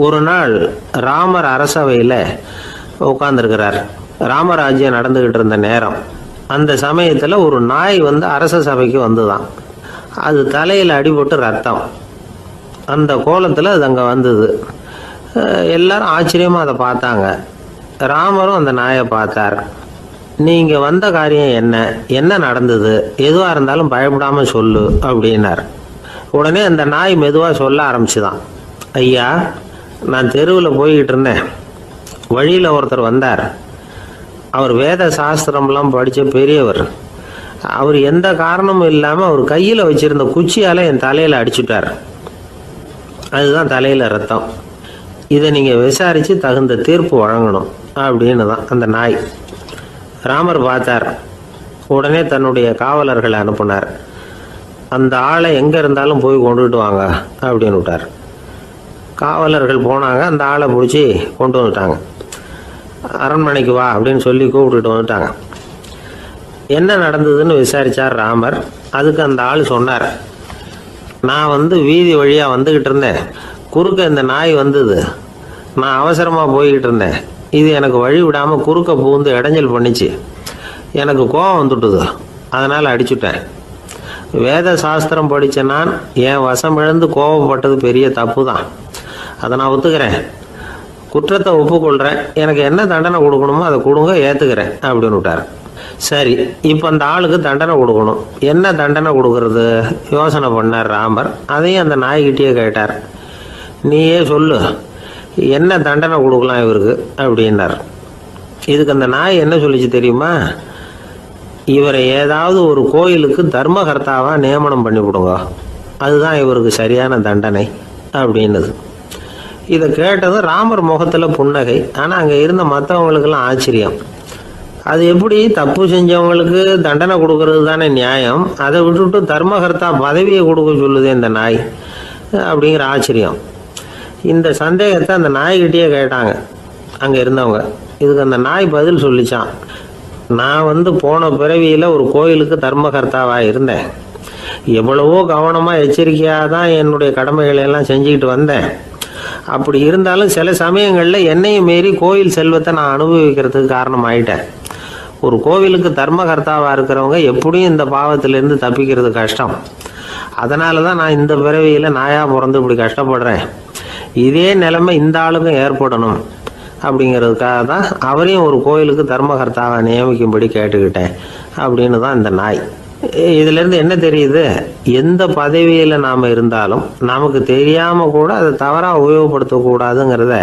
ஒரு நாள் ராமர் அரசவையில் உட்கார்ந்துருக்கிறார். ராமராஜ்யம் நடந்துக்கிட்டு இருந்த நேரம். அந்த சமயத்தில் ஒரு நாய் அரச சபைக்கு வந்துதான். அது தலையில் அடிபட்டு ரத்தம். அந்த கோலத்தில் அது அங்கே வந்தது. எல்லாரும் ஆச்சரியமாக அதை பார்த்தாங்க. ராமரும் அந்த நாயை பார்த்தார். நீங்கள் வந்த காரியம் என்ன, என்ன நடந்தது, எதுவாக இருந்தாலும் பயப்படாமல் சொல்லு அப்படின்னார். உடனே அந்த நாய் மெதுவாக சொல்ல ஆரம்பிச்சுதான். ஐயா, நான் தெருவில் போய்கிட்டு இருந்தேன். வழியில் ஒருத்தர் வந்தார். அவர் வேத சாஸ்திரம்லாம் படித்த பெரியவர். அவர் எந்த காரணமும் இல்லாமல் அவர் கையில் வச்சுருந்த குச்சியால் என் தலையில் அடிச்சுட்டார். அதுதான் தலையில் ரத்தம். இதை நீங்கள் விசாரித்து தகுந்த தீர்ப்பு வழங்கணும் அப்படின்னு தான் அந்த நாய். ராமர் பார்த்தார். உடனே தன்னுடைய காவலர்களை அனுப்புனார். அந்த ஆளை எங்கே இருந்தாலும் போய் கொண்டுகிட்டு வாங்க அப்படின்னு விட்டார். காவலர்கள் போனாங்க. அந்த ஆளை பிடிச்சி கொண்டு வந்துட்டாங்க. அரண்மனைக்கு வா அப்படின்னு சொல்லி கூப்பிட்டுட்டு வந்துட்டாங்க. என்ன நடந்ததுன்னு விசாரித்தார் ராமர். அதுக்கு அந்த ஆள் சொன்னார், நான் வீதி வழியாக வந்துக்கிட்டு இருந்தேன். குறுக்க இந்த நாய் வந்தது. நான் அவசரமாக போய்கிட்டு இருந்தேன். இது எனக்கு வழி விடாமல் குறுக்க பூந்து இடைஞ்சல் பண்ணிச்சு. எனக்கு கோபம் வந்துட்டுது. அதனால் அடிச்சுட்டேன். வேத சாஸ்திரம் படித்த நான் என் வசம் இழந்து கோபப்பட்டது பெரிய தப்பு தான். அதை நான் ஒத்துக்கிறேன். குற்றத்தை ஒப்புக்கொள்கிறேன். எனக்கு என்ன தண்டனை கொடுக்கணுமோ அதை கொடுங்க, ஏற்றுக்கிறேன் அப்படின்னு விட்டார். சரி, இப்போ அந்த ஆளுக்கு தண்டனை கொடுக்கணும். என்ன தண்டனை கொடுக்கறது யோசனை பண்ணார் ராமர். அதையும் அந்த நாய்கிட்டே கேட்டார். நீயே சொல்லு, என்ன தண்டனை கொடுக்கலாம் இவருக்கு அப்படின்னார். இதுக்கு அந்த நாய் என்ன சொல்லிச்சு தெரியுமா? இவரை ஏதாவது ஒரு கோயிலுக்கு தர்மகர்த்தாவாக நியமனம் பண்ணி கொடுங்க, அதுதான் இவருக்கு சரியான தண்டனை அப்படின்னுது. இதை கேட்டதும் ராமர் முகத்தில் புன்னகை. ஆனால் அங்கே இருந்த மற்றவங்களுக்கெல்லாம் ஆச்சரியம். அது எப்படி, தப்பு செஞ்சவங்களுக்கு தண்டனை கொடுக்கறது தானே நியாயம், அதை விட்டுட்டு தர்மகர்த்தா பதவியை கொடுக்க சொல்லுது இந்த நாய் அப்படிங்கிற ஆச்சரியம். இந்த சந்தேகத்தை அந்த நாய்கிட்டே கேட்டாங்க அங்கே இருந்தவங்க. இதுக்கு அந்த நாய் பதில் சொல்லிச்சான். நான் போன பிறவியில் ஒரு கோயிலுக்கு தர்மகர்த்தாவாக இருந்தேன். எவ்வளவோ கவனமாக எச்சரிக்கையாக தான் என்னுடைய கடமைகளை எல்லாம் செஞ்சுக்கிட்டு வந்தேன். அப்படி இருந்தாலும் சில சமயங்களில் என்னையும் மீறி கோயில் செல்வத்தை நான் அனுபவிக்கிறதுக்கு காரணம் ஆயிட்டேன். ஒரு கோவிலுக்கு தர்மகர்த்தாவாக இருக்கிறவங்க எப்படியும் இந்த பாவத்திலேருந்து தப்பிக்கிறது கஷ்டம். அதனால தான் நான் இந்த பிறவியில் நாயாக பிறந்து இப்படி கஷ்டப்படுறேன். இதே நிலைமை இந்த ஆளுக்கும் ஏற்படணும் அப்படிங்கிறதுக்காக தான் அவரையும் ஒரு கோயிலுக்கு தர்மகர்த்தாவை நியமிக்கும்படி கேட்டுக்கிட்டேன் அப்படின்னு தான் இந்த நாய். இதிலேருந்து என்ன தெரியுது? எந்த பதவியில் நாம் இருந்தாலும் நமக்கு தெரியாமல் கூட அதை தவறாக உபயோகப்படுத்தக்கூடாதுங்கிறத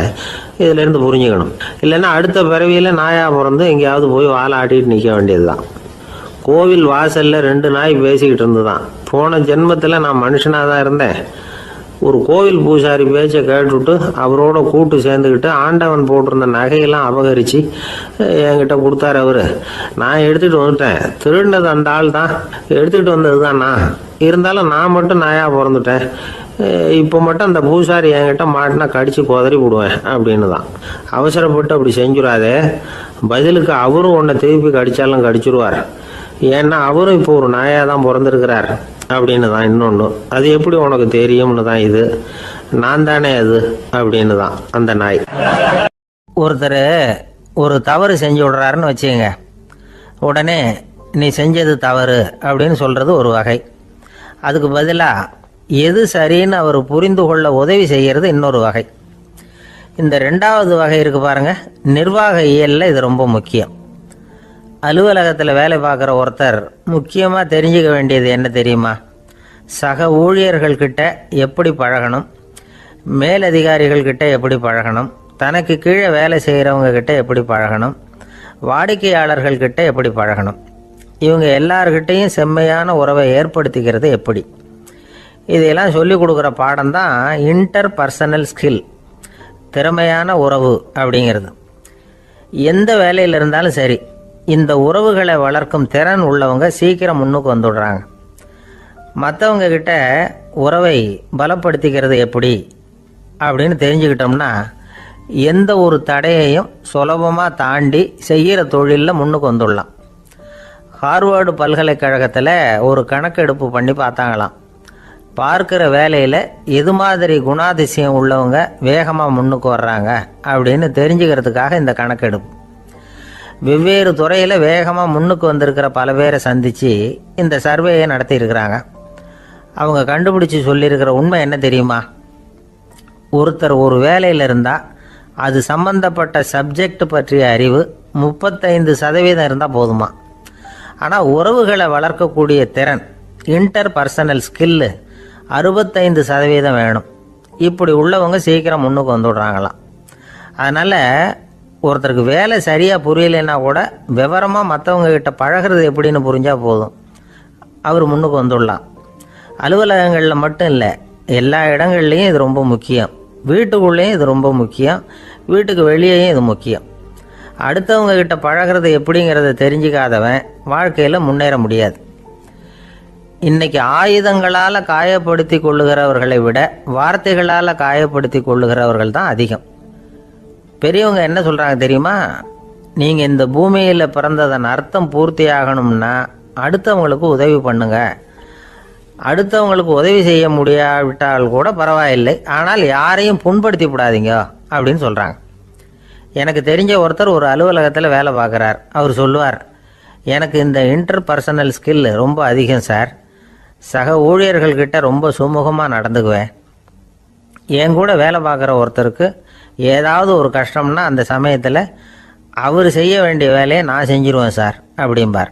இதிலேருந்து புரிஞ்சுக்கணும். இல்லைன்னா அடுத்த பிறவியில் நாயாக பிறந்து எங்கேயாவது போய் வாழை ஆட்டிட்டு நிற்க வேண்டியது தான். கோவில் வாசலில் 2 நாய் பேசிக்கிட்டு இருந்து தான். போன ஜென்மத்தில் நான் மனுஷனாக தான் இருந்தேன். ஒரு கோவில் பூசாரி பேச்சை கேட்டுவிட்டு அவரோட கூட்டு சேர்ந்துக்கிட்டு ஆண்டவன் போட்டிருந்த நகையெல்லாம் அபகரித்து என்கிட்ட கொடுத்தாரு அவர். நான் எடுத்துகிட்டு வந்துட்டேன். திருடினது அந்த ஆள் தான், எடுத்துக்கிட்டு வந்தது தான் நான். இருந்தாலும் நான் மட்டும் நாயாக பிறந்துட்டேன். இப்போ மட்டும் அந்த பூசாரி என்கிட்ட மாட்டினா கடித்து குதறி விடுவேன் அப்படின்னு தான். அவசரப்பட்டு அப்படி செஞ்சுடாதே. பதிலுக்கு அவரும் உன்னை திருப்பி கடித்தாலும் கடிச்சிருவார். ஏன்னா அவரும் இப்போ ஒரு நாயாக தான் பிறந்திருக்கிறார் அப்படின்னு தான். இன்னொன்று, அது எப்படி உனக்கு தெரியும்னு தான். இது நான் தானே அது அப்படின்னு தான் அந்த நாய். ஒருத்தர் ஒரு தவறு செஞ்சு விடுறாருன்னு வச்சுக்கங்க. உடனே நீ செஞ்சது தவறு அப்படின்னு சொல்கிறது ஒரு வகை. அதுக்கு பதிலாக எது சரின்னு அவர் புரிந்து கொள்ள உதவி செய்கிறது இன்னொரு வகை. இந்த 2வது வகை இருக்கு பாருங்க, நிர்வாக இயலில் இது ரொம்ப முக்கியம். அலுவலகத்தில் வேலை பார்க்குற ஒருத்தர் முக்கியமாக தெரிஞ்சுக்க வேண்டியது என்ன தெரியுமா? சக ஊழியர்கள்கிட்ட எப்படி பழகணும், மேலதிகாரிகள்கிட்ட எப்படி பழகணும், தனக்கு கீழே வேலை செய்கிறவங்க கிட்ட எப்படி பழகணும், வாடிக்கையாளர்கள்கிட்ட எப்படி பழகணும், இவங்க எல்லார்கிட்டையும் செம்மையான உறவை ஏற்படுத்திக்கிறது எப்படி. இதையெல்லாம் சொல்லிக் கொடுக்குற பாடம் தான் இன்டர் பர்சனல் ஸ்கில், திறமையான உறவு அப்படிங்கிறது. எந்த வேலையில் இருந்தாலும் சரி, இந்த உறவுகளை வளர்க்கும் திறன் உள்ளவங்க சீக்கிரம் முன்னுக்கு வந்துடுறாங்க. மற்றவங்க கிட்ட உறவை பலப்படுத்திக்கிறது எப்படி அப்படின்னு தெரிஞ்சுக்கிட்டோம்னா எந்த ஒரு தடையையும் சுலபமாக தாண்டி செய்கிற தொழிலில் முன்னுக்கு வந்துடலாம். ஹார்வர்டு பல்கலைக்கழகத்தில் ஒரு கணக்கெடுப்பு பண்ணி பார்த்தாங்களாம். பார்க்குற வேலையில் எது மாதிரி குணாதிசயம் உள்ளவங்க வேகமாக முன்னுக்கு வர்றாங்க அப்படின்னு தெரிஞ்சுக்கிறதுக்காக இந்த கணக்கெடுப்பு. வெவ்வேறு துறையில் வேகமாக முன்னுக்கு வந்திருக்கிற பல பேரை சந்தித்து இந்த சர்வேயை நடத்தியிருக்கிறாங்க. அவங்க கண்டுபிடிச்சி சொல்லியிருக்கிற உண்மை என்ன தெரியுமா? ஒருத்தர் ஒரு வேலையில் இருந்தால் அது சம்பந்தப்பட்ட சப்ஜெக்ட் பற்றிய அறிவு 35% இருந்தால் போதுமா. ஆனால் உறவுகளை வளர்க்கக்கூடிய திறன், இன்டர் பர்சனல் ஸ்கில்லு 65% வேணும். இப்படி உள்ளவங்க சீக்கிரம் முன்னுக்கு வந்துடுறாங்களாம். அதனால் ஒருத்தருக்கு வேலை சரியாக புரியலைன்னா கூட விவரமாக மற்றவங்க கிட்ட பழகிறது எப்படின்னு புரிஞ்சால் போதும், அவர் முன்னுக்கு வந்துடலாம். அலுவலகங்களில் மட்டும் இல்லை, எல்லா இடங்கள்லையும் இது ரொம்ப முக்கியம். வீட்டுக்குள்ளேயும் இது ரொம்ப முக்கியம், வீட்டுக்கு வெளியேயும் இது முக்கியம். அடுத்தவங்க கிட்ட பழகிறது எப்படிங்கிறத தெரிஞ்சிக்காதவன் வாழ்க்கையில் முன்னேற முடியாது. இன்னைக்கு ஆயுதங்களால் காயப்படுத்தி கொள்ளுகிறவர்களை விட வார்த்தைகளால் காயப்படுத்தி கொள்ளுகிறவர்கள் தான் அதிகம். பெரியவங்க என்ன சொல்கிறாங்க தெரியுமா? நீங்கள் இந்த பூமியில் பிறந்ததன் அர்த்தம் பூர்த்தி ஆகணும்னா அடுத்தவங்களுக்கு உதவி பண்ணுங்க. அடுத்தவங்களுக்கு உதவி செய்ய முடியாவிட்டால் கூட பரவாயில்லை, ஆனால் யாரையும் புண்படுத்தி விடாதீங்க அப்படின்னு சொல்கிறாங்க. எனக்கு தெரிஞ்ச ஒருத்தர் ஒரு அலுவலகத்தில் வேலை பார்க்குறார். அவர் சொல்லுவார், எனக்கு இந்த இன்டர் பர்சனல் ஸ்கில் ரொம்ப அதிகம் சார். சக ஊழியர்கள்கிட்ட ரொம்ப சுமூகமாக நடந்துக்குவேன். என் கூட வேலை பார்க்குற ஒருத்தருக்கு ஏதாவது ஒரு கஷ்டம்னா அந்த சமயத்தில் அவர் செய்ய வேண்டிய வேலையை நான் செஞ்சிருவேன் சார் அப்படிம்பார்.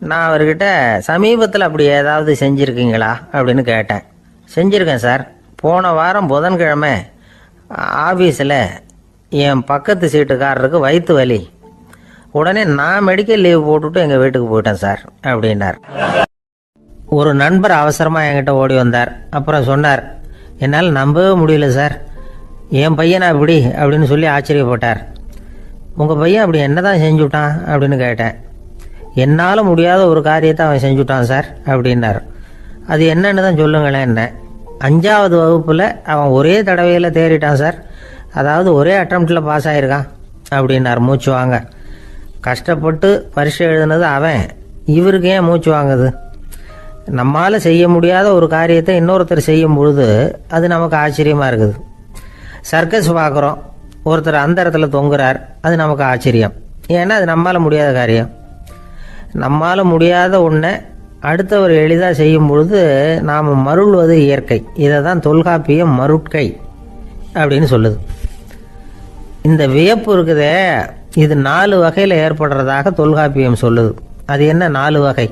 நான் அவர்கிட்ட சமீபத்தில் அப்படி ஏதாவது செஞ்சுருக்கீங்களா அப்படின்னு கேட்டேன். செஞ்சுருக்கேன் சார். போன வாரம் புதன்கிழமை ஆஃபீஸில் என் பக்கத்து சீட்டுக்காரருக்கு வயிற்று வலி. உடனே நான் மெடிக்கல் லீவ் போட்டுவிட்டு எங்கள் வீட்டுக்கு போயிட்டேன் சார் அப்படின்னார். ஒரு நண்பர் அவசரமாக என்கிட்ட ஓடி வந்தார். அப்புறம் சொன்னார், என்னால் நம்பவே முடியல சார், என் பையனா இப்படி அப்படின்னு சொல்லி ஆச்சரியப்பட்டார். உங்கள் பையன் அப்படி என்ன தான் செஞ்சுட்டான் அப்படின்னு கேட்டேன். என்னால் முடியாத ஒரு காரியத்தை அவன் செஞ்சுட்டான் சார் அப்படின்னார். அது என்னன்னு தான் சொல்லுங்களேன். என்ன 5வது வகுப்பில் அவன் ஒரே தடவையில் தேறிட்டான் சார். அதாவது ஒரே அட்டம்ப்டில் பாஸ் ஆகிருக்கான் அப்படின்னார் மூச்சு வாங்க. கஷ்டப்பட்டு பரீட்சை எழுதுனது அவன், இவருக்கு ஏன் மூச்சு வாங்குது? நம்மால் செய்ய முடியாத ஒரு காரியத்தை இன்னொருத்தர் செய்யும் பொழுது அது நமக்கு ஆச்சரியமாக இருக்குது. சர்க்கஸ் பார்க்குறோம், ஒருத்தர் அந்த இடத்துல தொங்குறார், அது நமக்கு ஆச்சரியம். ஏன்னா அது நம்மால் முடியாத காரியம். நம்மால் முடியாத ஒன்றை அடுத்தவர் எளிதாக செய்யும் பொழுது நாம் மருள்வது இயற்கை. இதை தான் தொல்காப்பியம் மருட்கை அப்படின்னு சொல்லுது. இந்த வியப்பு இருக்குதே, இது 4 வகையில் ஏற்படுறதாக தொல்காப்பியம் சொல்லுது. அது என்ன 4 வகை?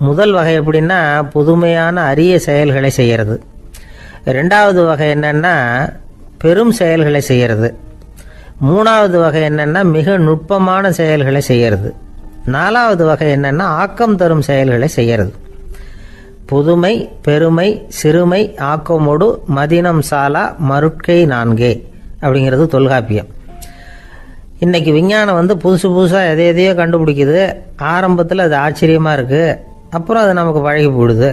முதல் வகை எப்படின்னா புதுமையான அரிய செயல்களை செய்கிறது. 2வது வகை என்னன்னா பெரும் செயல்களை செய்கிறது. 3வது வகை என்னன்னா மிக நுட்பமான செயல்களை செய்கிறது. 4வது வகை என்னன்னா ஆக்கம் தரும் செயல்களை செய்கிறது. புதுமை, பெருமை, சிறுமை, ஆக்கமோடு மதினம் சாலா மருட்கை 4 அப்படிங்கிறது தொல்காப்பியம். இன்னைக்கு விஞ்ஞானம் புதுசு புதுசாக எதையோ கண்டுபிடிக்குது. ஆரம்பத்தில் அது ஆச்சரியமாக இருக்குது, அப்புறம் அது நமக்கு பழகி போடுது.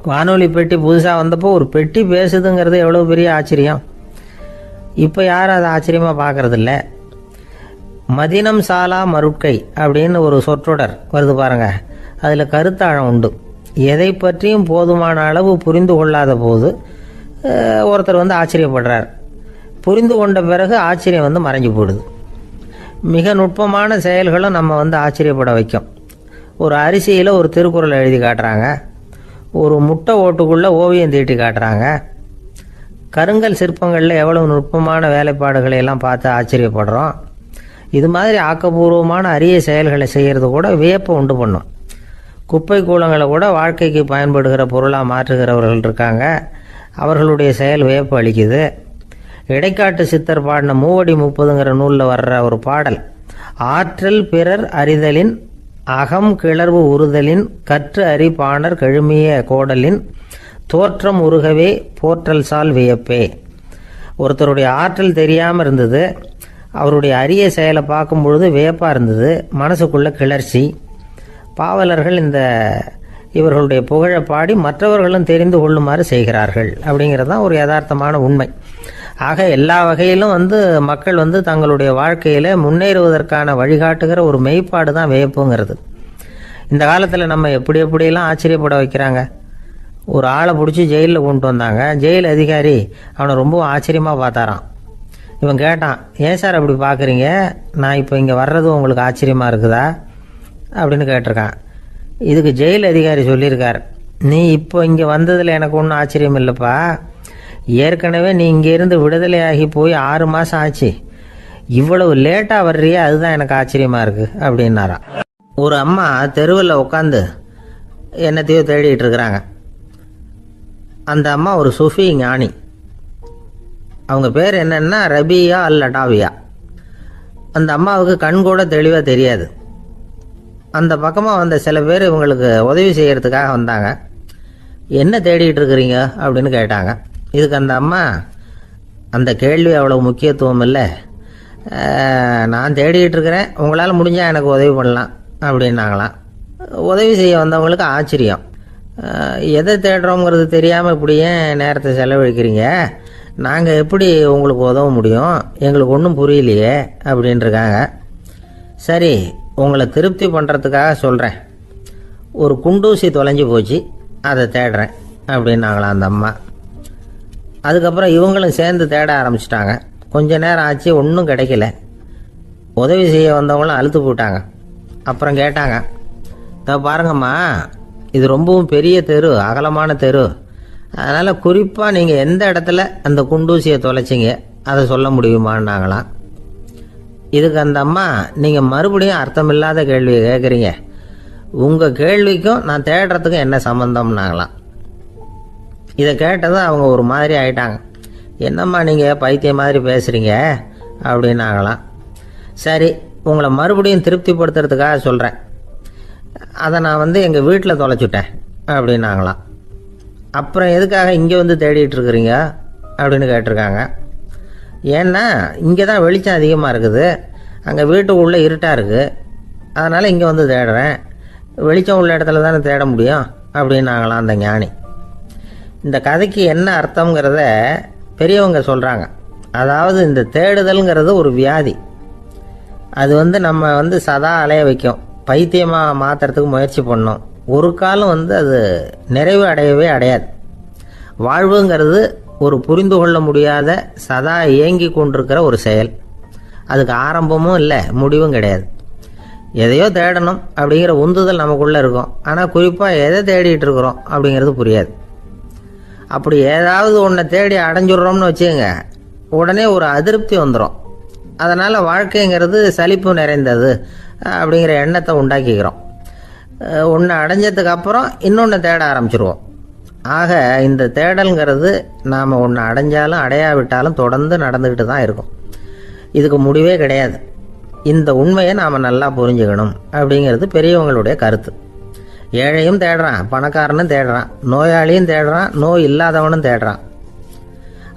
வானொலி பெட்டி புதுசாக வந்தப்போ ஒரு பெட்டி பேசுதுங்கிறது எவ்வளோ பெரிய ஆச்சரியம். இப்போ யாரும் அதை ஆச்சரியமாக பார்க்கறதில்ல. மதினம் சாலா மருட்கை அப்படின்னு ஒரு சொற்றொடர் வருது பாருங்க, அதில் கருத்தாழம் உண்டு. எதை பற்றியும் போதுமான அளவு புரிந்து கொள்ளாத போது ஒருத்தர் ஆச்சரியப்படுறார். புரிந்து கொண்ட பிறகு ஆச்சரியம் மறைஞ்சு போடுது. மிக நுட்பமான செயல்களும் நம்ம ஆச்சரியப்பட வைக்கும். ஒரு அரிசியில் ஒரு திருக்குறள் எழுதி காட்டுறாங்க, ஒரு முட்டை ஓட்டுக்குள்ளே ஓவியம் தீட்டி காட்டுறாங்க. கருங்கல் சிற்பங்களில் எவ்வளவு நுட்பமான வேலைப்பாடுகளை எல்லாம் பார்த்து ஆச்சரியப்படுறோம். இது மாதிரி ஆக்கப்பூர்வமான அரிய செயல்களை செய்கிறது கூட வியப்பை உண்டு பண்ணும். குப்பை கூலங்களை கூட வாழ்க்கைக்கு பயன்படுகிற பொருளாக மாற்றுகிறவர்கள் இருக்காங்க. அவர்களுடைய செயல் வியப்பு அளிக்குது. இடைக்காட்டு சித்தர் பாடின 30 நூலில் வர்ற ஒரு பாடல், ஆற்றல் பிறர் அறிதலின் அகம் கிளர்வு உறுதலின் கற்று அறி பாணர் கழுமிய கோடலின் தோற்றம் உருகவே போற்றல் சால் வியப்பே. ஒருத்தருடைய ஆற்றல் தெரியாமல் இருந்தது, அவருடைய அரிய செயலை பார்க்கும் பொழுது வியப்பாக இருந்தது, மனசுக்குள்ள கிளர்ச்சி. பாவலர்கள் இவர்களுடைய புகழை பாடி மற்றவர்களும் தெரிந்து கொள்ளுமாறு செய்கிறார்கள் அப்படிங்கிறது தான் ஒரு யதார்த்தமான உண்மை. ஆக எல்லா வகையிலும் மக்கள் தங்களுடைய வாழ்க்கையில் முன்னேறுவதற்கான வழிகாட்டுகிற ஒரு மெய்ப்பாடு தான் வியப்புங்கிறது. இந்த காலத்தில் நம்ம எப்படியெல்லாம் ஆச்சரியப்பட வைக்கிறாங்க. ஒரு ஆளை பிடிச்சி ஜெயிலில் கொண்டு வந்தாங்க. ஜெயில் அதிகாரி அவனை ரொம்ப ஆச்சரியமாக பார்த்தாரான். இவன் கேட்டான், ஏன் சார் அப்படி பார்க்குறீங்க, நான் இப்போ இங்கே வர்றது உங்களுக்கு ஆச்சரியமாக இருக்குதா அப்படின்னு கேட்டிருக்கான். இதுக்கு ஜெயில் அதிகாரி சொல்லியிருக்கார், நீ இப்போ இங்கே வந்ததில் எனக்கு ஒன்றும் ஆச்சரியம் இல்லைப்பா, ஏற்கனவே நீ இங்கேருந்து விடுதலையாகி போய் 6 மாதம் ஆச்சு, இவ்வளவு லேட்டாக வர்றியே அதுதான் எனக்கு ஆச்சரியமாக இருக்குது அப்படின்னாராம். ஒரு அம்மா தெருவில் உட்காந்து என்னத்தையோ தேடிட்டு இருக்கிறாங்க. அந்த அம்மா ஒரு சுஃபி ஞானி. அவங்க பேர் என்னன்னா ரபியா அல் அடாவியா. அந்த அம்மாவுக்கு கண் கூட தெளிவாக தெரியாது. அந்த பக்கமாக வந்த சில பேர் இவங்களுக்கு உதவி செய்கிறதுக்காக வந்தாங்க. என்ன தேடிட்டு இருக்கிறீங்க அப்படின்னு கேட்டாங்க. இதுக்கு அந்த அம்மா, அந்த கேள்வி அவ்வளோ முக்கியத்துவம் இல்லை, நான் தேடிட்டு இருக்கிறேன், உங்களால் முடிஞ்சால் எனக்கு உதவி பண்ணலாம் அப்படின்னாங்களாம். உதவி செய்ய வந்தவங்களுக்கு ஆச்சரியம், எதை தேடுறோங்கிறது தெரியாமல் இப்படி ஏன் நேரத்தை செலவழிக்கிறீங்க, நாங்கள் எப்படி உங்களுக்கு உதவ முடியும், எங்களுக்கு ஒன்றும் புரியலையே அப்படின்ட்டுருக்காங்க. சரி, உங்களை திருப்தி பண்ணுறதுக்காக சொல்கிறேன், ஒரு குண்டூசி தொலைஞ்சி போச்சு, அதை தேடுறேன் அப்படின்னாங்களாம் அந்த அம்மா. அதுக்கப்புறம் இவங்களும் சேர்ந்து தேட ஆரம்பிச்சிட்டாங்க. கொஞ்ச நேரம் ஆச்சு, ஒன்றும் கிடைக்கல. உதவி செய்ய வந்தவங்களும் அழுத்து போட்டாங்க. அப்புறம் கேட்டாங்க, இதை பாருங்கம்மா, இது ரொம்பவும் பெரிய தெரு, அகலமான தெரு, அதனால் குறிப்பாக நீங்கள் எந்த இடத்துல அந்த குண்டூசியை தொலைச்சிங்க அதை சொல்ல முடியுமான்னாங்களாம். இதுக்கு அந்த அம்மா, நீங்கள் மறுபடியும் அர்த்தமில்லாத கேள்வியை கேட்குறீங்க, உங்கள் கேள்விக்கும் நான் தேடுறதுக்கும் என்ன சம்மந்தம்னாங்களாம். இதை கேட்டதும் அவங்க ஒரு மாதிரி ஆயிட்டாங்க. என்னம்மா நீங்கள் பைத்தியம் மாதிரி பேசுகிறீங்க அப்படின்னாங்களாம். சரி, உங்களை மறுபடியும் திருப்திப்படுத்துறதுக்காக சொல்கிறேன், அதை நான் எங்கள் வீட்டில் தொலைச்சிட்டேன் அப்படின்னாங்களாம். அப்புறம் எதுக்காக இங்கே வந்து தேடிட்டு இருக்கிறீங்க அப்படின்னு கேட்டிருக்காங்க. ஏன்னா இங்கே தான் வெளிச்சம் அதிகமாக இருக்குது, அங்கே வீட்டுக்குள்ளே இருட்டாக இருக்குது, அதனால் இங்கே வந்து தேடுறேன், வெளிச்சம் உள்ள இடத்துல தானே தேட முடியும் அப்படின்னாங்களாம் அந்த ஞானி. இந்த கதைக்கு என்ன அர்த்தங்கிறத பெரியவங்க சொல்கிறாங்க. அதாவது இந்த தேடுதல்ங்கிறது ஒரு வியாதி, அது நம்ம சதா அலைய வைக்கும், பைத்தியமாக மாற்றுறதுக்கு முயற்சி பண்ணோம், ஒரு காலம் அது நிறைவு அடையவே அடையாது. வாழ்வுங்கிறது ஒரு புரிந்து கொள்ள முடியாத சதா இயங்கி கொண்டிருக்கிற ஒரு செயல், அதுக்கு ஆரம்பமும் இல்லை முடிவும் கிடையாது. எதையோ தேடணும் அப்படிங்கிற உந்துதல் நமக்குள்ளே இருக்கும், ஆனால் குறிப்பாக எதை தேடிட்டு இருக்கிறோம் அப்படிங்கிறது புரியாது. அப்படி ஏதாவது ஒன்றை தேடி அடைஞ்சிடுறோம்னு வச்சுக்கோங்க, உடனே ஒரு அதிருப்தி வந்துடும். அதனால் வாழ்க்கைங்கிறது சலிப்பு நிறைந்தது அப்படிங்கிற எண்ணத்தை உண்டாக்கிக்கிறோம். ஒன்று அடைஞ்சதுக்கு அப்புறம் இன்னொன்று தேட ஆரம்பிச்சிருவோம். ஆக இந்த தேடல்ங்கிறது நாம் ஒன்று அடைஞ்சாலும் அடையாவிட்டாலும் தொடர்ந்து நடந்துக்கிட்டு தான் இருக்கும், இதுக்கு முடிவே கிடையாது. இந்த உண்மையை நாம் நல்லா புரிஞ்சுக்கணும் அப்படிங்கிறது பெரியவங்களுடைய கருத்து. ஏழையும் தேடுறான், பணக்காரனும் தேடுறான், நோயாளியும் தேடுறான், நோய் இல்லாதவனும் தேடுறான்,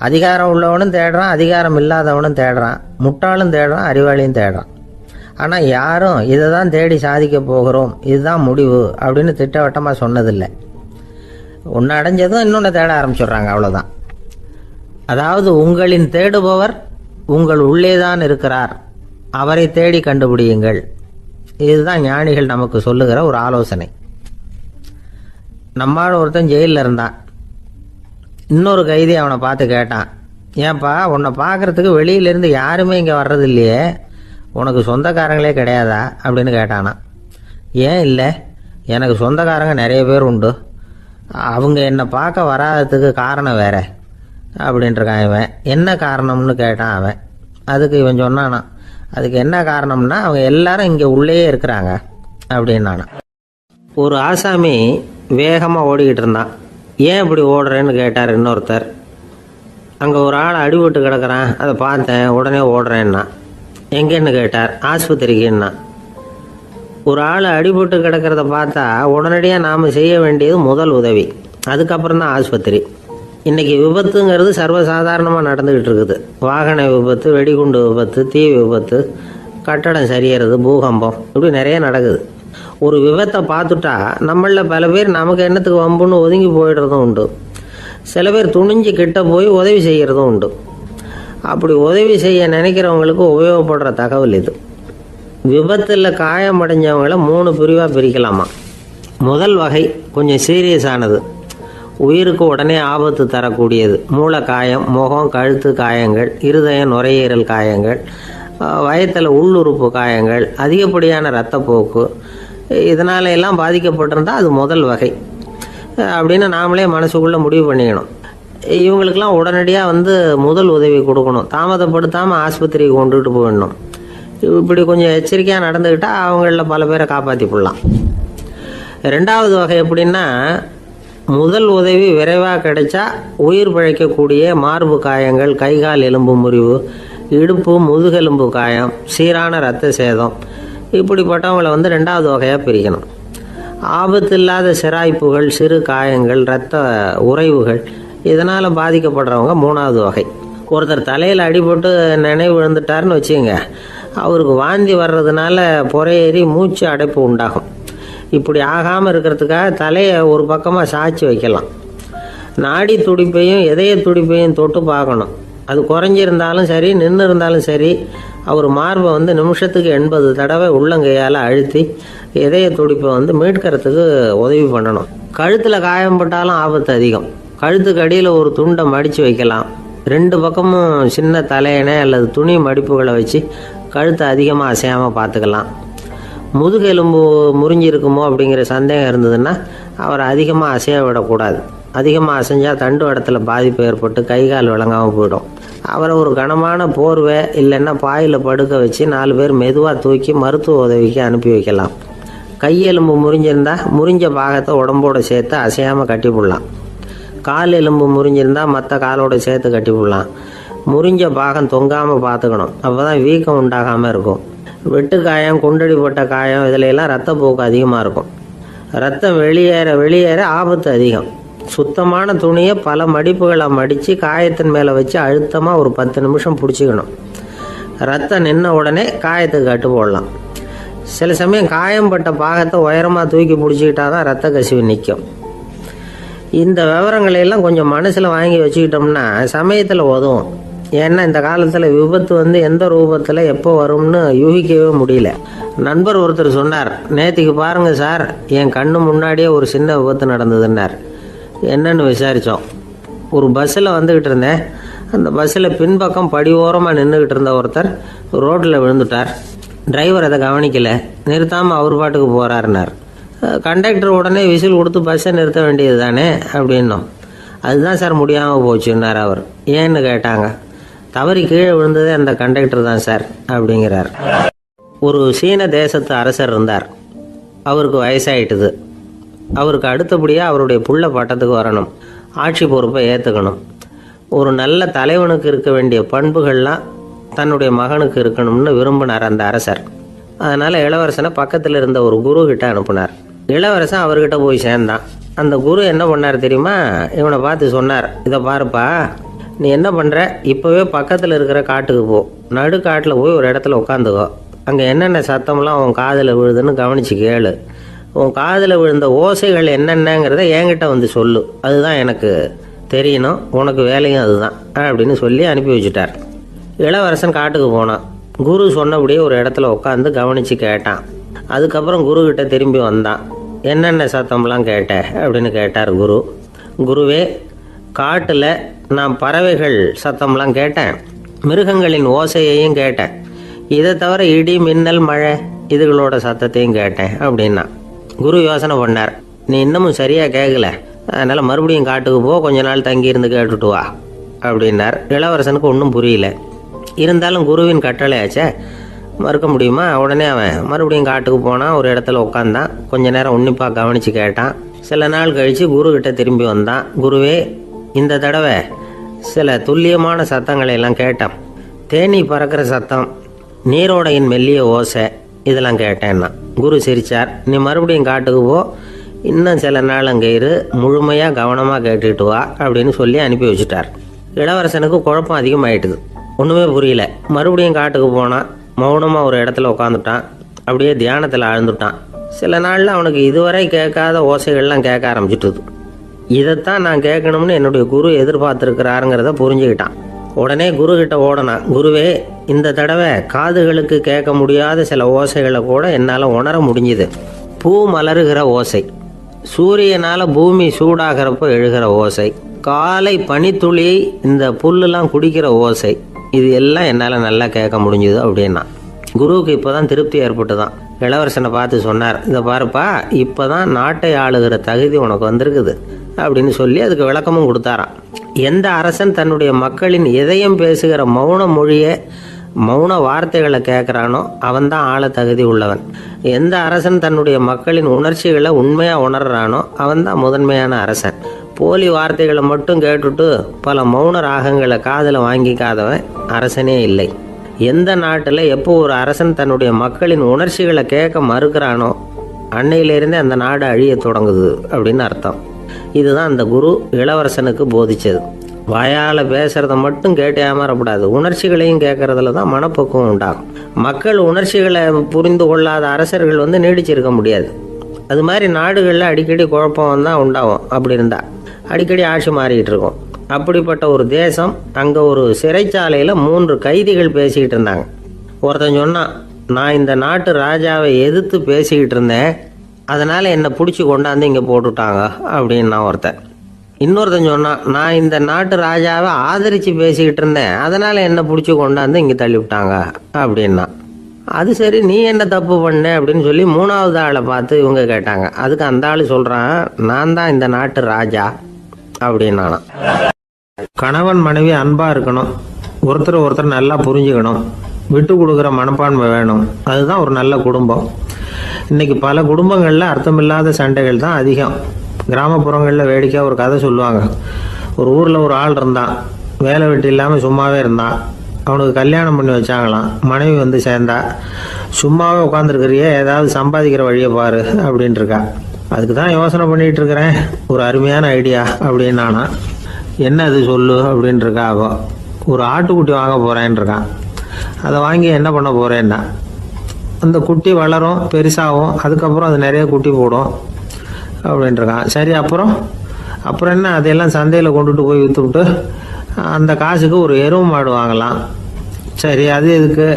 அதிகாரம் உள்ளவனும் தேடுறான், அதிகாரம் இல்லாதவனும் தேடுறான், முட்டாளும் தேடுறான், அறிவாளியும் தேடுறான். ஆனால் யாரும் இதை தான் தேடி சாதிக்க போகிறோம், இதுதான் முடிவு அப்படின்னு திட்டவட்டமாக சொன்னதில்லை. ஒன்று அடைஞ்சதும் இன்னொன்று தேட ஆரம்பிச்சிடுறாங்க, அவ்வளோதான். அதாவது உங்களின் தேடுபவர் உங்கள் உள்ளே தான் இருக்கிறார், அவரை தேடி கண்டுபிடியுங்கள். இதுதான் ஞானிகள் நமக்கு சொல்லுகிற ஒரு ஆலோசனை. நம்மால் ஒருத்தன் ஜெயிலில் இருந்தான். இன்னொரு கைதி அவனை பார்த்து கேட்டான், ஏன்பா உன்னை பார்க்குறதுக்கு வெளியிலேருந்து யாருமே இங்கே வர்றது இல்லையே, உனக்கு சொந்தக்காரங்களே கிடையாதா அப்படின்னு கேட்டானா. ஏன் இல்லை, எனக்கு சொந்தக்காரங்க நிறைய பேர் உண்டு, அவங்க என்னை பார்க்க வராததுக்கு காரணம் வேற அப்படின்ட்டுருக்கான் இவன். என்ன காரணம்னு கேட்டான் அவன். அதுக்கு இவன் சொன்னானா, அதுக்கு என்ன காரணம்னா அவங்க எல்லாரும் இங்கே உள்ளே இருக்கிறாங்க அப்படின்னானா. ஒரு ஆசாமி வேகமாக ஓடிக்கிட்டு இருந்தான். ஏன் இப்படி ஓடுறேன்னு கேட்டார் இன்னொருத்தர். அங்கே ஒரு ஆள் அடிபட்டு கிடக்கிறான், அதை பார்த்தேன், உடனே ஓடுறேன்னா. எங்கேன்னு கேட்டார். ஆஸ்பத்திரிக்குன்னா. ஒரு ஆள் அடிபட்டு கிடக்கிறத பார்த்தா உடனடியாக நாம் செய்ய வேண்டியது முதல் உதவி, அதுக்கப்புறம் தான் ஆஸ்பத்திரி. இன்றைக்கி விபத்துங்கிறது சர்வசாதாரணமாக நடந்துக்கிட்டு இருக்குது. வாகன விபத்து, வெடிகுண்டு விபத்து, தீ விபத்து, கட்டடம் சரியறது, பூகம்பம், இப்படி நிறைய நடக்குது. ஒரு விபத்தை பார்த்துட்டா நம்மளில் பல பேர் நமக்கு என்னத்துக்கு வம்புன்னு ஒதுங்கி போயிடுறதும் உண்டு. சில பேர் துணிஞ்சு கிட்ட போய் உதவி செய்கிறதும் உண்டு. அப்படி உதவி செய்ய நினைக்கிறவங்களுக்கு உபயோகப்படுற தகவல் இது. விபத்தில் காயமடைஞ்சவங்களை 3 பிரிவாக பிரிக்கலாமா. முதல் வகை கொஞ்சம் சீரியஸானது. உயிருக்கு உடனே ஆபத்து தரக்கூடியது. மூளை காயம், முகம், கழுத்து காயங்கள், இருதயம், நுரையீரல் காயங்கள், வயத்தில் உள்ளுறுப்பு காயங்கள், அதிகப்படியான இரத்தப்போக்கு, இதனால எல்லாம் பாதிக்கப்பட்டிருந்தால் அது முதல் வகை அப்படின்னு நாமளே மனசுக்குள்ளே முடிவு பண்ணிக்கணும். இவங்களுக்கெல்லாம் உடனடியாக முதல் உதவி கொடுக்கணும். தாமதப்படுத்தாமல் ஆஸ்பத்திரிக்கு கொண்டுகிட்டு போயிடணும். இப்படி கொஞ்சம் எச்சரிக்கையாக நடந்துக்கிட்டால் அவங்களில் பல பேரை காப்பாற்றி போடலாம். ரெண்டாவது வகை எப்படின்னா, முதல் உதவி விரைவாக கிடைச்சா உயிர் பிழைக்கக்கூடிய மார்பு காயங்கள், கைகால் எலும்பு முறிவு, இடுப்பு முதுகெலும்பு காயம், சீரான இரத்த சேதம், இப்படிப்பட்டவங்களை ரெண்டாவது வகையாக பிரிக்கணும். ஆபத்து இல்லாத சிராய்ப்புகள், சிறு காயங்கள், இரத்த உறைவுகள், இதனால் பாதிக்கப்படுறவங்க மூணாவது வகை. ஒருத்தர் தலையில் அடிபட்டு நினைவு விழுந்துட்டாருன்னு வச்சுங்க, அவருக்கு வாந்தி வர்றதுனால புறையேறி மூச்சு அடைப்பு உண்டாகும். இப்படி ஆகாமல் இருக்கிறதுக்காக தலையை ஒரு பக்கமாக சாய்ச்சி வைக்கலாம். நாடி துடிப்பையும் இதய துடிப்பையும் தொட்டு பார்க்கணும். அது குறைஞ்சிருந்தாலும் சரி, நின்று இருந்தாலும் சரி, அவர் மார்பை நிமிஷத்துக்கு 80 தடவை உள்ளங்கையால் அழுத்தி இதய துடிப்பை மீட்கிறதுக்கு உதவி பண்ணணும். கழுத்தில் காயம்பட்டாலும் ஆபத்து அதிகம். கழுத்துக்கு அடியில் ஒரு துண்டை மடித்து வைக்கலாம். 2 பக்கமும் சின்ன தலையணை அல்லது துணி மடிப்புகளை வச்சு கழுத்தை அதிகமாக அசையாமல் பார்த்துக்கலாம். முதுகெலும்பு முறிஞ்சிருக்குமோ அப்படிங்கிற சந்தேகம் இருந்ததுன்னா அவரை அதிகமாக அசைய விடக்கூடாது. அதிகமாக அசைஞ்சால் தண்டு இடத்துல பாதிப்பு ஏற்பட்டு கை கால் விளங்காமல் போயிடும். அவரை ஒரு கனமான போர்வை இல்லைன்னா பாயில் படுக்க வச்சு 4 பேர் மெதுவாக தூக்கி மருத்துவ உதவிக்கு அனுப்பி வைக்கலாம். கையெலும்பு முறிஞ்சிருந்தால் முறிஞ்ச பாகத்தை உடம்போடு சேர்த்து அசையாமல் கட்டி போடலாம். கால் எலும்பு முறிஞ்சிருந்தால் மற்ற காலோடு சேர்த்து கட்டி போடலாம். முறிஞ்ச பாகம் தொங்காமல் பார்த்துக்கணும். அப்போ தான் வீக்கம் உண்டாகாமல் இருக்கும். வெட்டு காயம், குண்டடிப்பட்ட காயம், இதிலெல்லாம் ரத்தப்போக்கு அதிகமாக இருக்கும். ரத்தம் வெளியேற ஆபத்து அதிகம். சுத்தமான துணியை பல மடிப்புகளை மடித்து காயத்தின் மேலே வச்சு அழுத்தமாக ஒரு 10 நிமிஷம் பிடிச்சிக்கணும். ரத்தம் நின்ன உடனே காயத்துக்கு கட்டு போடலாம். சில சமயம் காயம்பட்ட பாகத்தை உயரமாக தூக்கி பிடிச்சிக்கிட்டா தான் ரத்த கசிவு நிற்கும். இந்த விவரங்களையெல்லாம் கொஞ்சம் மனசில் வாங்கி வச்சுக்கிட்டோம்னா சமயத்தில் உதவும். ஏன்னா இந்த காலத்தில் விபத்து எந்த ரூபத்தில் எப்போ வரும்னு யூகிக்கவே முடியல. நண்பர் ஒருத்தர் சொன்னார், நேற்றுக்கு பாருங்கள் சார், என் கண்ணு முன்னாடியே ஒரு சின்ன விபத்து நடந்ததுன்னார். என்னன்னு விசாரித்தோம். ஒரு பஸ்ஸில் வந்துக்கிட்டு இருந்தேன். அந்த பஸ்ஸில் பின்பக்கம் படி ஓரமாக நின்றுக்கிட்டு இருந்த ஒருத்தர் ரோட்டில் விழுந்துட்டார். டிரைவர் அதை கவனிக்கலை, நிறுத்தாமல் அவர் பாட்டுக்கு போகிறாருனார். கண்டக்டர் உடனே விசில் கொடுத்து பஸ்ஸை நிறுத்த வேண்டியது தானே அப்படின்னோம். அதுதான் சார் முடியாமல் போச்சுன்னார் அவர். ஏன்னு கேட்டாங்க. தவறி கீழே விழுந்ததே அந்த கண்டக்டர் தான் சார் அப்படிங்கிறார். ஒரு சீன தேசத்து அரசர் இருந்தார். அவருக்கு வயசாயிட்டுது. அவருக்கு அடுத்தபடியாக அவருடைய புள்ள பட்டத்துக்கு வரணும், ஆட்சி பொறுப்பை ஏற்றுக்கணும். ஒரு நல்ல தலைவனுக்கு இருக்க வேண்டிய பண்புகள்லாம் தன்னுடைய மகனுக்கு இருக்கணும்னு விரும்பினார் அந்த அரசர். அதனால் இளவரசனை பக்கத்தில் இருந்த ஒரு குரு கிட்ட அனுப்புனார். இளவரசன் அவர்கிட்ட போய் சேர்ந்தான். அந்த குரு என்ன பண்ணார் தெரியுமா? இவனை பார்த்து சொன்னார், இதை பாருப்பா, நீ என்ன பண்ணுற, இப்போவே பக்கத்தில் இருக்கிற காட்டுக்கு போ, நடு காட்டில் போய் ஒரு இடத்துல உட்காந்துக்கோ. அங்கே என்னென்ன சத்தம்லாம் உன் காதில் விழுதுன்னு கவனித்து கேளு. உன் காதில் விழுந்த ஓசைகள் என்னென்னங்கிறத என்கிட்ட சொல்லு, அதுதான் எனக்கு தெரியணும், உனக்கு வேலையும் அதுதான் அப்படின்னு சொல்லி அனுப்பி வச்சுட்டார். இளவரசன் காட்டுக்கு போனான். குரு சொன்னபடியே ஒரு இடத்துல உட்காந்து கவனித்து கேட்டான். அதுக்கப்புறம் குருக்கிட்ட திரும்பி வந்தான். என்னென்ன சத்தம்லாம் கேட்ட அப்படின்னு கேட்டார் குரு. குருவே, காட்டில் நான் பறவைகள் சத்தம்லாம் கேட்டேன், மிருகங்களின் ஓசையையும் கேட்டேன், இதை தவிர இடி, மின்னல், மழை இதுகளோட சத்தத்தையும் கேட்டேன் அப்படின்னா. குரு யோசனை பண்ணார், நீ இன்னமும் சரியாக கேட்கல, அதனால் மறுபடியும் காட்டுக்கு போ, கொஞ்ச நாள் தங்கியிருந்து கேட்டுட்டு வா அப்படின்னார். இளவரசனுக்கு ஒன்றும் புரியல. இருந்தாலும் குருவின் கட்டளையாச்சே, மறுக்க முடியுமா? உடனே அவன் மறுபடியும் காட்டுக்கு போனான். ஒரு இடத்துல உட்காந்தான். கொஞ்ச நேரம் உன்னிப்பாக கவனித்து கேட்டான். சில நாள் கழித்து குருக்கிட்ட திரும்பி வந்தான். குருவே, இந்த தடவை சில துல்லியமான சத்தங்களை எல்லாம் கேட்டான். தேனீ பறக்கிற சத்தம், நீரோடையின் மெல்லிய ஓசை, இதெல்லாம் கேட்டேன்னா. குரு சிரித்தார். நீ மறுபடியும் காட்டுக்கு போ, இன்னும் சில நாள் அங்கே இரு, முழுமையாக கவனமாக கேட்டுக்கிட்டு வா அப்படின்னு சொல்லி அனுப்பி வச்சுட்டார். இளவரசனுக்கு குழப்பம் அதிகமாயிட்டுது. ஒன்றுமே புரியல. மறுபடியும் காட்டுக்கு போனான். மௌனமாக ஒரு இடத்துல உட்காந்துட்டான். அப்படியே தியானத்தில் ஆழ்ந்துட்டான். சில நாளில் அவனுக்கு இதுவரை கேட்காத ஓசைகள்லாம் கேட்க ஆரம்பிச்சிட்டுது. இதைத்தான் நான் கேட்கணும்னு என்னுடைய குரு எதிர்பார்த்துருக்கிறாருங்கிறத புரிஞ்சுக்கிட்டான். உடனே குருக்கிட்ட ஓடனான். குருவே, இந்த தடவை காதுகளுக்கு கேட்க முடியாத சில ஓசைகளை கூட என்னால் உணர முடிஞ்சுது. பூ மலருகிற ஓசை, சூரியனால் பூமி சூடாகிறப்போ எழுகிற ஓசை, காலை பனித்துளி இந்த புல்லுலாம் குடிக்கிற ஓசை, இது எல்லாம் என்னால் நல்லா கேட்க முடிஞ்சுது அப்படின்னா. குருவுக்கு இப்போ தான் திருப்தி ஏற்பட்டு தான் இளவரசனை பார்த்து சொன்னார், இதை பாருப்பா, இப்போ தான் நாட்டை ஆளுகிற தகுதி உனக்கு வந்திருக்குது அப்படின்னு சொல்லி அதுக்கு விளக்கமும் கொடுத்தாராம். எந்த அரசன் தன்னுடைய மக்களின் இதயம் பேசுகிற மௌன மொழியை, மௌன வார்த்தைகளை கேட்குறானோ அவன்தான் ஆள தகுதி உள்ளவன். எந்த அரசன் தன்னுடைய மக்களின் உணர்ச்சிகளை உண்மையாக உணர்றானோ அவன்தான் முதன்மையான அரசன். போலி வார்த்தைகளை மட்டும் கேட்டுட்டு பல மௌன ராகங்களை காதில் வாங்கிக்காதவன் அரசனே இல்லை. எந்த நாட்டில் எப்போ ஒரு அரசன் தன்னுடைய மக்களின் உணர்ச்சிகளை கேட்க மறுக்கிறானோ அன்னையிலேருந்தே அந்த நாடு அழிய தொடங்குது அப்படின்னு அர்த்தம். இதுதான் அந்த குரு இளவரசனுக்கு போதிச்சது. வாயால் பேசுகிறத மட்டும் கேட்டு ஏமாறக்கூடாது, உணர்ச்சிகளையும் கேட்கறதுல தான் மனப்பக்குவம் உண்டாகும். மக்கள் உணர்ச்சிகளை புரிந்து கொள்ளாத அரசர்கள் நீடிச்சிருக்க முடியாது. அது மாதிரி நாடுகளில் அடிக்கடி குழப்பம் தான் உண்டாகும். அப்படி இருந்தால் அடிக்கடி ஆட்சி மாறிக்கிட்டு இருக்கும். அப்படிப்பட்ட ஒரு தேசம், அங்கே ஒரு சிறைச்சாலையில் 3 கைதிகள் பேசிக்கிட்டு இருந்தாங்க. ஒருத்தன் சொன்னான், நான் இந்த நாட்டு ராஜாவை எதிர்த்து பேசிக்கிட்டு இருந்தேன், அதனால் என்னை பிடிச்சி கொண்டாந்து இங்கே போட்டுட்டாங்க அப்படின்னா ஒருத்தன். இன்னொருத்தன் சொன்னான், நான் இந்த நாட்டு ராஜாவை ஆதரித்து பேசிக்கிட்டு இருந்தேன், அதனால் என்னை பிடிச்சி கொண்டாந்து இங்கே தள்ளிவிட்டாங்க அப்படின்னா. அது சரி, நீ என்ன தப்பு பண்ண அப்படின்னு சொல்லி 3வது ஆளை பார்த்து இவங்க கேட்டாங்க. அதுக்கு அந்த ஆள் சொல்கிறான், நான் தான் இந்த நாட்டு ராஜா அப்படின்னானா. கணவன் மனைவி அன்பாக இருக்கணும், ஒருத்தர் நல்லா புரிஞ்சுக்கணும், விட்டு கொடுக்குற மனப்பான்மை வேணும். அதுதான் ஒரு நல்ல குடும்பம். இன்றைக்கி பல குடும்பங்களில் அர்த்தமில்லாத சண்டைகள் தான் அதிகம். கிராமப்புறங்களில் வேடிக்கையாக ஒரு கதை சொல்லுவாங்க. ஒரு ஊரில் ஒரு ஆள் இருந்தான், வேலை வெட்டி இல்லாமல் சும்மாவே இருந்தான். அவனுக்கு கல்யாணம் பண்ணி வச்சாங்களாம். மனைவி சேர்ந்தா, சும்மாவே உட்காந்துருக்கிறியே, ஏதாவது சம்பாதிக்கிற வழியை பாரு அப்படின்ட்டு இருக்கா. அதுக்கு தான் யோசனை பண்ணிகிட்டு இருக்கிறேன், ஒரு அருமையான ஐடியா அப்படின்னானா. என்ன அது சொல்லு அப்படின்ட்டுருக்கா. அவ ஒரு ஆட்டுக்குட்டி வாங்க போகிறேன்னு இருக்கான். அதை வாங்கி என்ன பண்ண போகிறேன்னா, அந்த குட்டி வளரும், பெருசாகும், அதுக்கப்புறம் அது நிறைய குட்டி போடும் அப்படின்ட்டுருக்கான். சரி, அப்புறம் என்ன, அதையெல்லாம் சந்தையில் கொண்டுட்டு போய் விற்றுவிட்டு அந்த காசுக்கு ஒரு எருவு மாடு வாங்கலாம். சரி, அது எதுக்கு?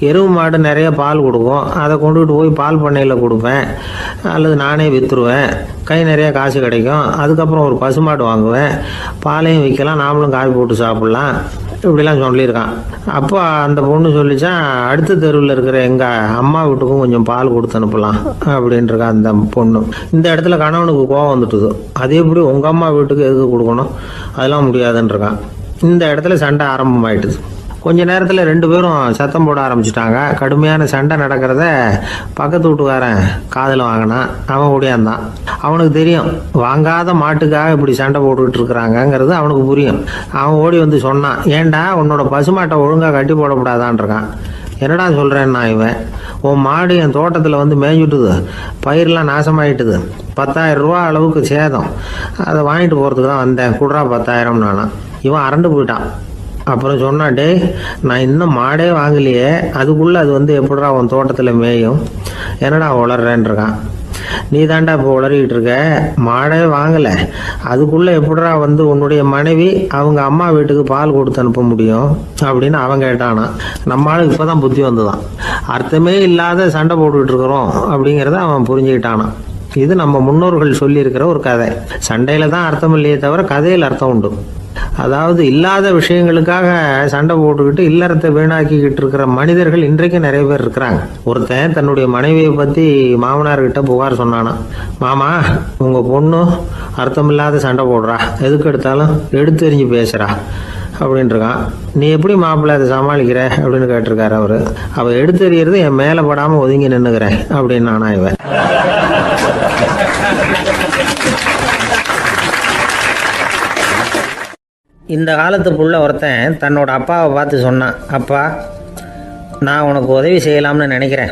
எருவு மாடு நிறைய பால் கொடுக்கும், அதை கொண்டுகிட்டு போய் பால் பண்ணையில் கொடுப்பேன், அல்லது நானே விற்றுருவேன், கை நிறைய காசு கிடைக்கும். அதுக்கப்புறம் ஒரு பசுமாடு வாங்குவேன், பாலையும் விற்கலாம், நாமளும் காய் போட்டு சாப்பிட்லாம், இப்படிலாம் சொல்லியிருக்கான். அப்போ அந்த பொண்ணு சொல்லிச்சான், அடுத்த தெருவில் இருக்கிற எங்கள் அம்மா வீட்டுக்கும் கொஞ்சம் பால் கொடுத்து அனுப்பலாம் அப்படின்ட்டுருக்கா அந்த பொண்ணு. இந்த இடத்துல கணவனுக்கு கோவம் வந்துட்டுது. அது எப்படி உங்கள் அம்மா வீட்டுக்கு எதுக்கு கொடுக்கணும், அதெல்லாம் முடியாதுன்றிருக்கான். இந்த இடத்துல சண்டை ஆரம்பமாயிட்டுது. கொஞ்ச நேரத்தில் 2 பேரும் சத்தம் போட ஆரம்பிச்சிட்டாங்க. கடுமையான சண்டை நடக்கிறத பக்கத்து வீட்டுக்காரன் காதில் வாங்கினான். அவன் ஓடியாந்தான். அவனுக்கு தெரியும், வாங்காத மாட்டுக்காக இப்படி சண்டை போட்டுக்கிட்டு இருக்கிறாங்கங்கிறது அவனுக்கு புரியும். அவன் ஓடி சொன்னான், ஏண்டா உன்னோட பசுமாட்டை ஒழுங்காக கட்டி போடக்கூடாதான்ருக்கான். என்னடா சொல்கிறேன்னா, இவன் உன் மாடு என் தோட்டத்தில் மேய்ஞ்சுட்டுது, பயிரெலாம் நாசமாயிட்டுது, 10,000 ரூபா அளவுக்கு சேதம், அதை வாங்கிட்டு போகிறதுக்கு தான் வந்தேன், குடுறா 10,000 நானா. இவன் அரண்டு போயிட்டான். அப்புறம் சொன்னான், டே, நான் இன்னும் மாடே வாங்கலையே, அதுக்குள்ளே அது எப்படிடா உன் தோட்டத்தில் மேயும், என்னடா உளறேன்ருக்கான். நீ தாண்டா இப்போ உளறிக்கிட்டு இருக்க, மாடே வாங்கலை, அதுக்குள்ளே எப்படிடா உன்னுடைய மனைவி அவங்க அம்மா வீட்டுக்கு பால் கொடுத்து அனுப்ப முடியும் அப்படின்னு அவன் கேட்டானா. நம்ம ஆளுக்கு இப்போ தான் புத்தி வந்துதான். அர்த்தமே இல்லாத சண்டை போட்டுக்கிட்டு இருக்கிறோம் அப்படிங்கிறத அவன் புரிஞ்சுக்கிட்டானான். இது நம்ம முன்னோர்கள் சொல்லியிருக்கிற ஒரு கதை. சண்டையில் தான் அர்த்தம் இல்லையே தவிர கதையில் அர்த்தம் உண்டு. அதாவது இல்லாத விஷயங்களுக்காக சண்டை போட்டுக்கிட்டு இல்லறத்தை வீணாக்கிக்கிட்டு இருக்கிற மனிதர்கள் இன்றைக்கு நிறைய பேர் இருக்கிறாங்க. ஒருத்தன் தன்னுடைய மனைவியை பற்றி மாமனார்கிட்ட புகார் சொன்னானா, மாமா, உங்கள் பொண்ணு அர்த்தமில்லாத சண்டை போடுறா, எதுக்கு எடுத்தாலும் எடுத்து எறிஞ்சு பேசுகிறா அப்படின்ட்டுருக்கான். நீ எப்படி மாப்பிள்ளை அதை சமாளிக்கிற அப்படின்னு கேட்டிருக்காரு அவர். அவள் எடுத்து எறிகிறது என் மேலே படாமல் ஒதுங்கி நின்றுக்கிறேன் அப்படின்னு நானா இவன். இந்த காலத்து புள்ள ஒருத்தன் தன்னோட அப்பாவை பார்த்து சொன்னான், அப்பா, நான் உனக்கு உதவி செய்யலாம்னு நினைக்கிறேன்,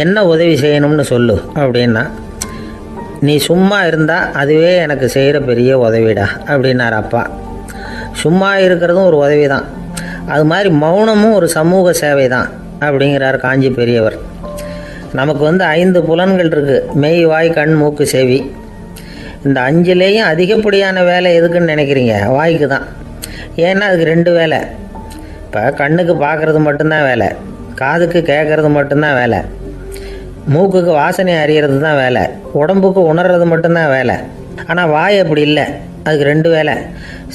என்ன உதவி செய்யணும்னு சொல்லு அப்படின்னா. நீ சும்மா இருந்தால் அதுவே எனக்கு செய்கிற பெரிய உதவிடா அப்படின்னார் அப்பா. சும்மா இருக்கிறதும் ஒரு உதவி தான், அது மாதிரி மௌனமும் ஒரு சமூக சேவை தான் அப்படிங்கிறார் காஞ்சி பெரியவர். நமக்கு 5 புலன்கள் இருக்குது, மெய், வாய், கண், மூக்கு, செவி. இந்த 5லேயும் அதிகப்படியான வேலை எதுக்குன்னு நினைக்கிறீங்க? வாய்க்கு தான். ஏன்னா அதுக்கு 2 வேலை. இப்போ கண்ணுக்கு பார்க்குறது மட்டும்தான் வேலை, காதுக்கு கேட்குறது மட்டும்தான் வேலை. மூக்குக்கு வாசனை அறியறது தான் வேலை, உடம்புக்கு உணர்றது மட்டும்தான் வேலை. ஆனால் வாய் அப்படி இல்லை, அதுக்கு 2 வேலை.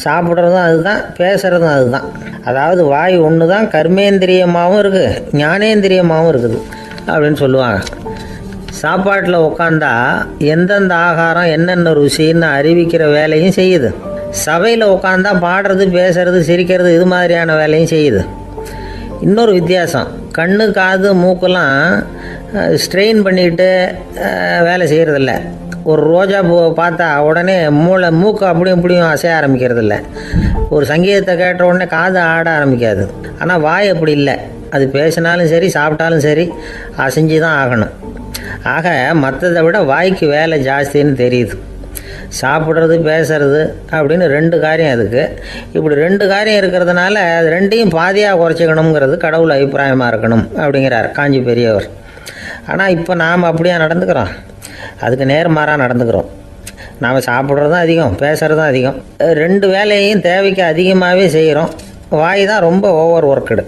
சாப்பிட்றதும் அதுதான், பேசுகிறதும் அதுதான். அதாவது வாய் ஒன்று தான் கர்மேந்திரியமாகவும் இருக்குது, ஞானேந்திரியமாகவும் இருக்குது அப்படின்னு சொல்லுவாங்க. சாப்பாட்டில் உட்காந்தா எந்தெந்த ஆகாரம் என்னென்ன ருசின்னு அறிவிக்கிற வேலையும் செய்யுது. சபையில் உட்காந்தா பாடுறது, பேசுறது, சிரிக்கிறது, இது மாதிரியான வேலையும் செய்யுது. இன்னொரு வித்தியாசம், கண்ணு, காது, மூக்கெல்லாம் ஸ்ட்ரெயின் பண்ணிக்கிட்டு வேலை செய்கிறதில்ல. ஒரு ரோஜா பூவை பார்த்தா உடனே மூக்கு அப்படியும் இப்படியும் அசைய ஆரம்பிக்கிறதில்ல. ஒரு சங்கீதத்தை கேட்ட உடனே காது ஆட ஆரம்பிக்காது. ஆனால் வாய் அப்படி இல்லை, அது பேசினாலும் சரி சாப்பிட்டாலும் சரி அசைஞ்சு தான் ஆகணும். ஆக மற்றதை விட வாய்க்கு வேலை ஜாஸ்தின்னு தெரியுது. சாப்பிட்றது, பேசுறது அப்படின்னு 2 காரியம் அதுக்கு. இப்படி 2 காரியம் இருக்கிறதுனால அது 2ஐயும் பாதியாக குறைச்சிக்கணுங்கிறது கடவுள் அபிப்பிராயமாக இருக்கணும் அப்படிங்கிறார் காஞ்சி பெரியவர். ஆனால் இப்போ நாம் அப்படியே நடந்துக்கிறோம், அதுக்கு நேர்மாறாக நடந்துக்கிறோம். நாம் சாப்பிட்றதும் அதிகம், பேசுகிறதும் அதிகம். 2 வேலையையும் தேவைக்கு அதிகமாகவே செய்கிறோம். வாய் தான் ரொம்ப ஓவர் ஒர்க்குடு.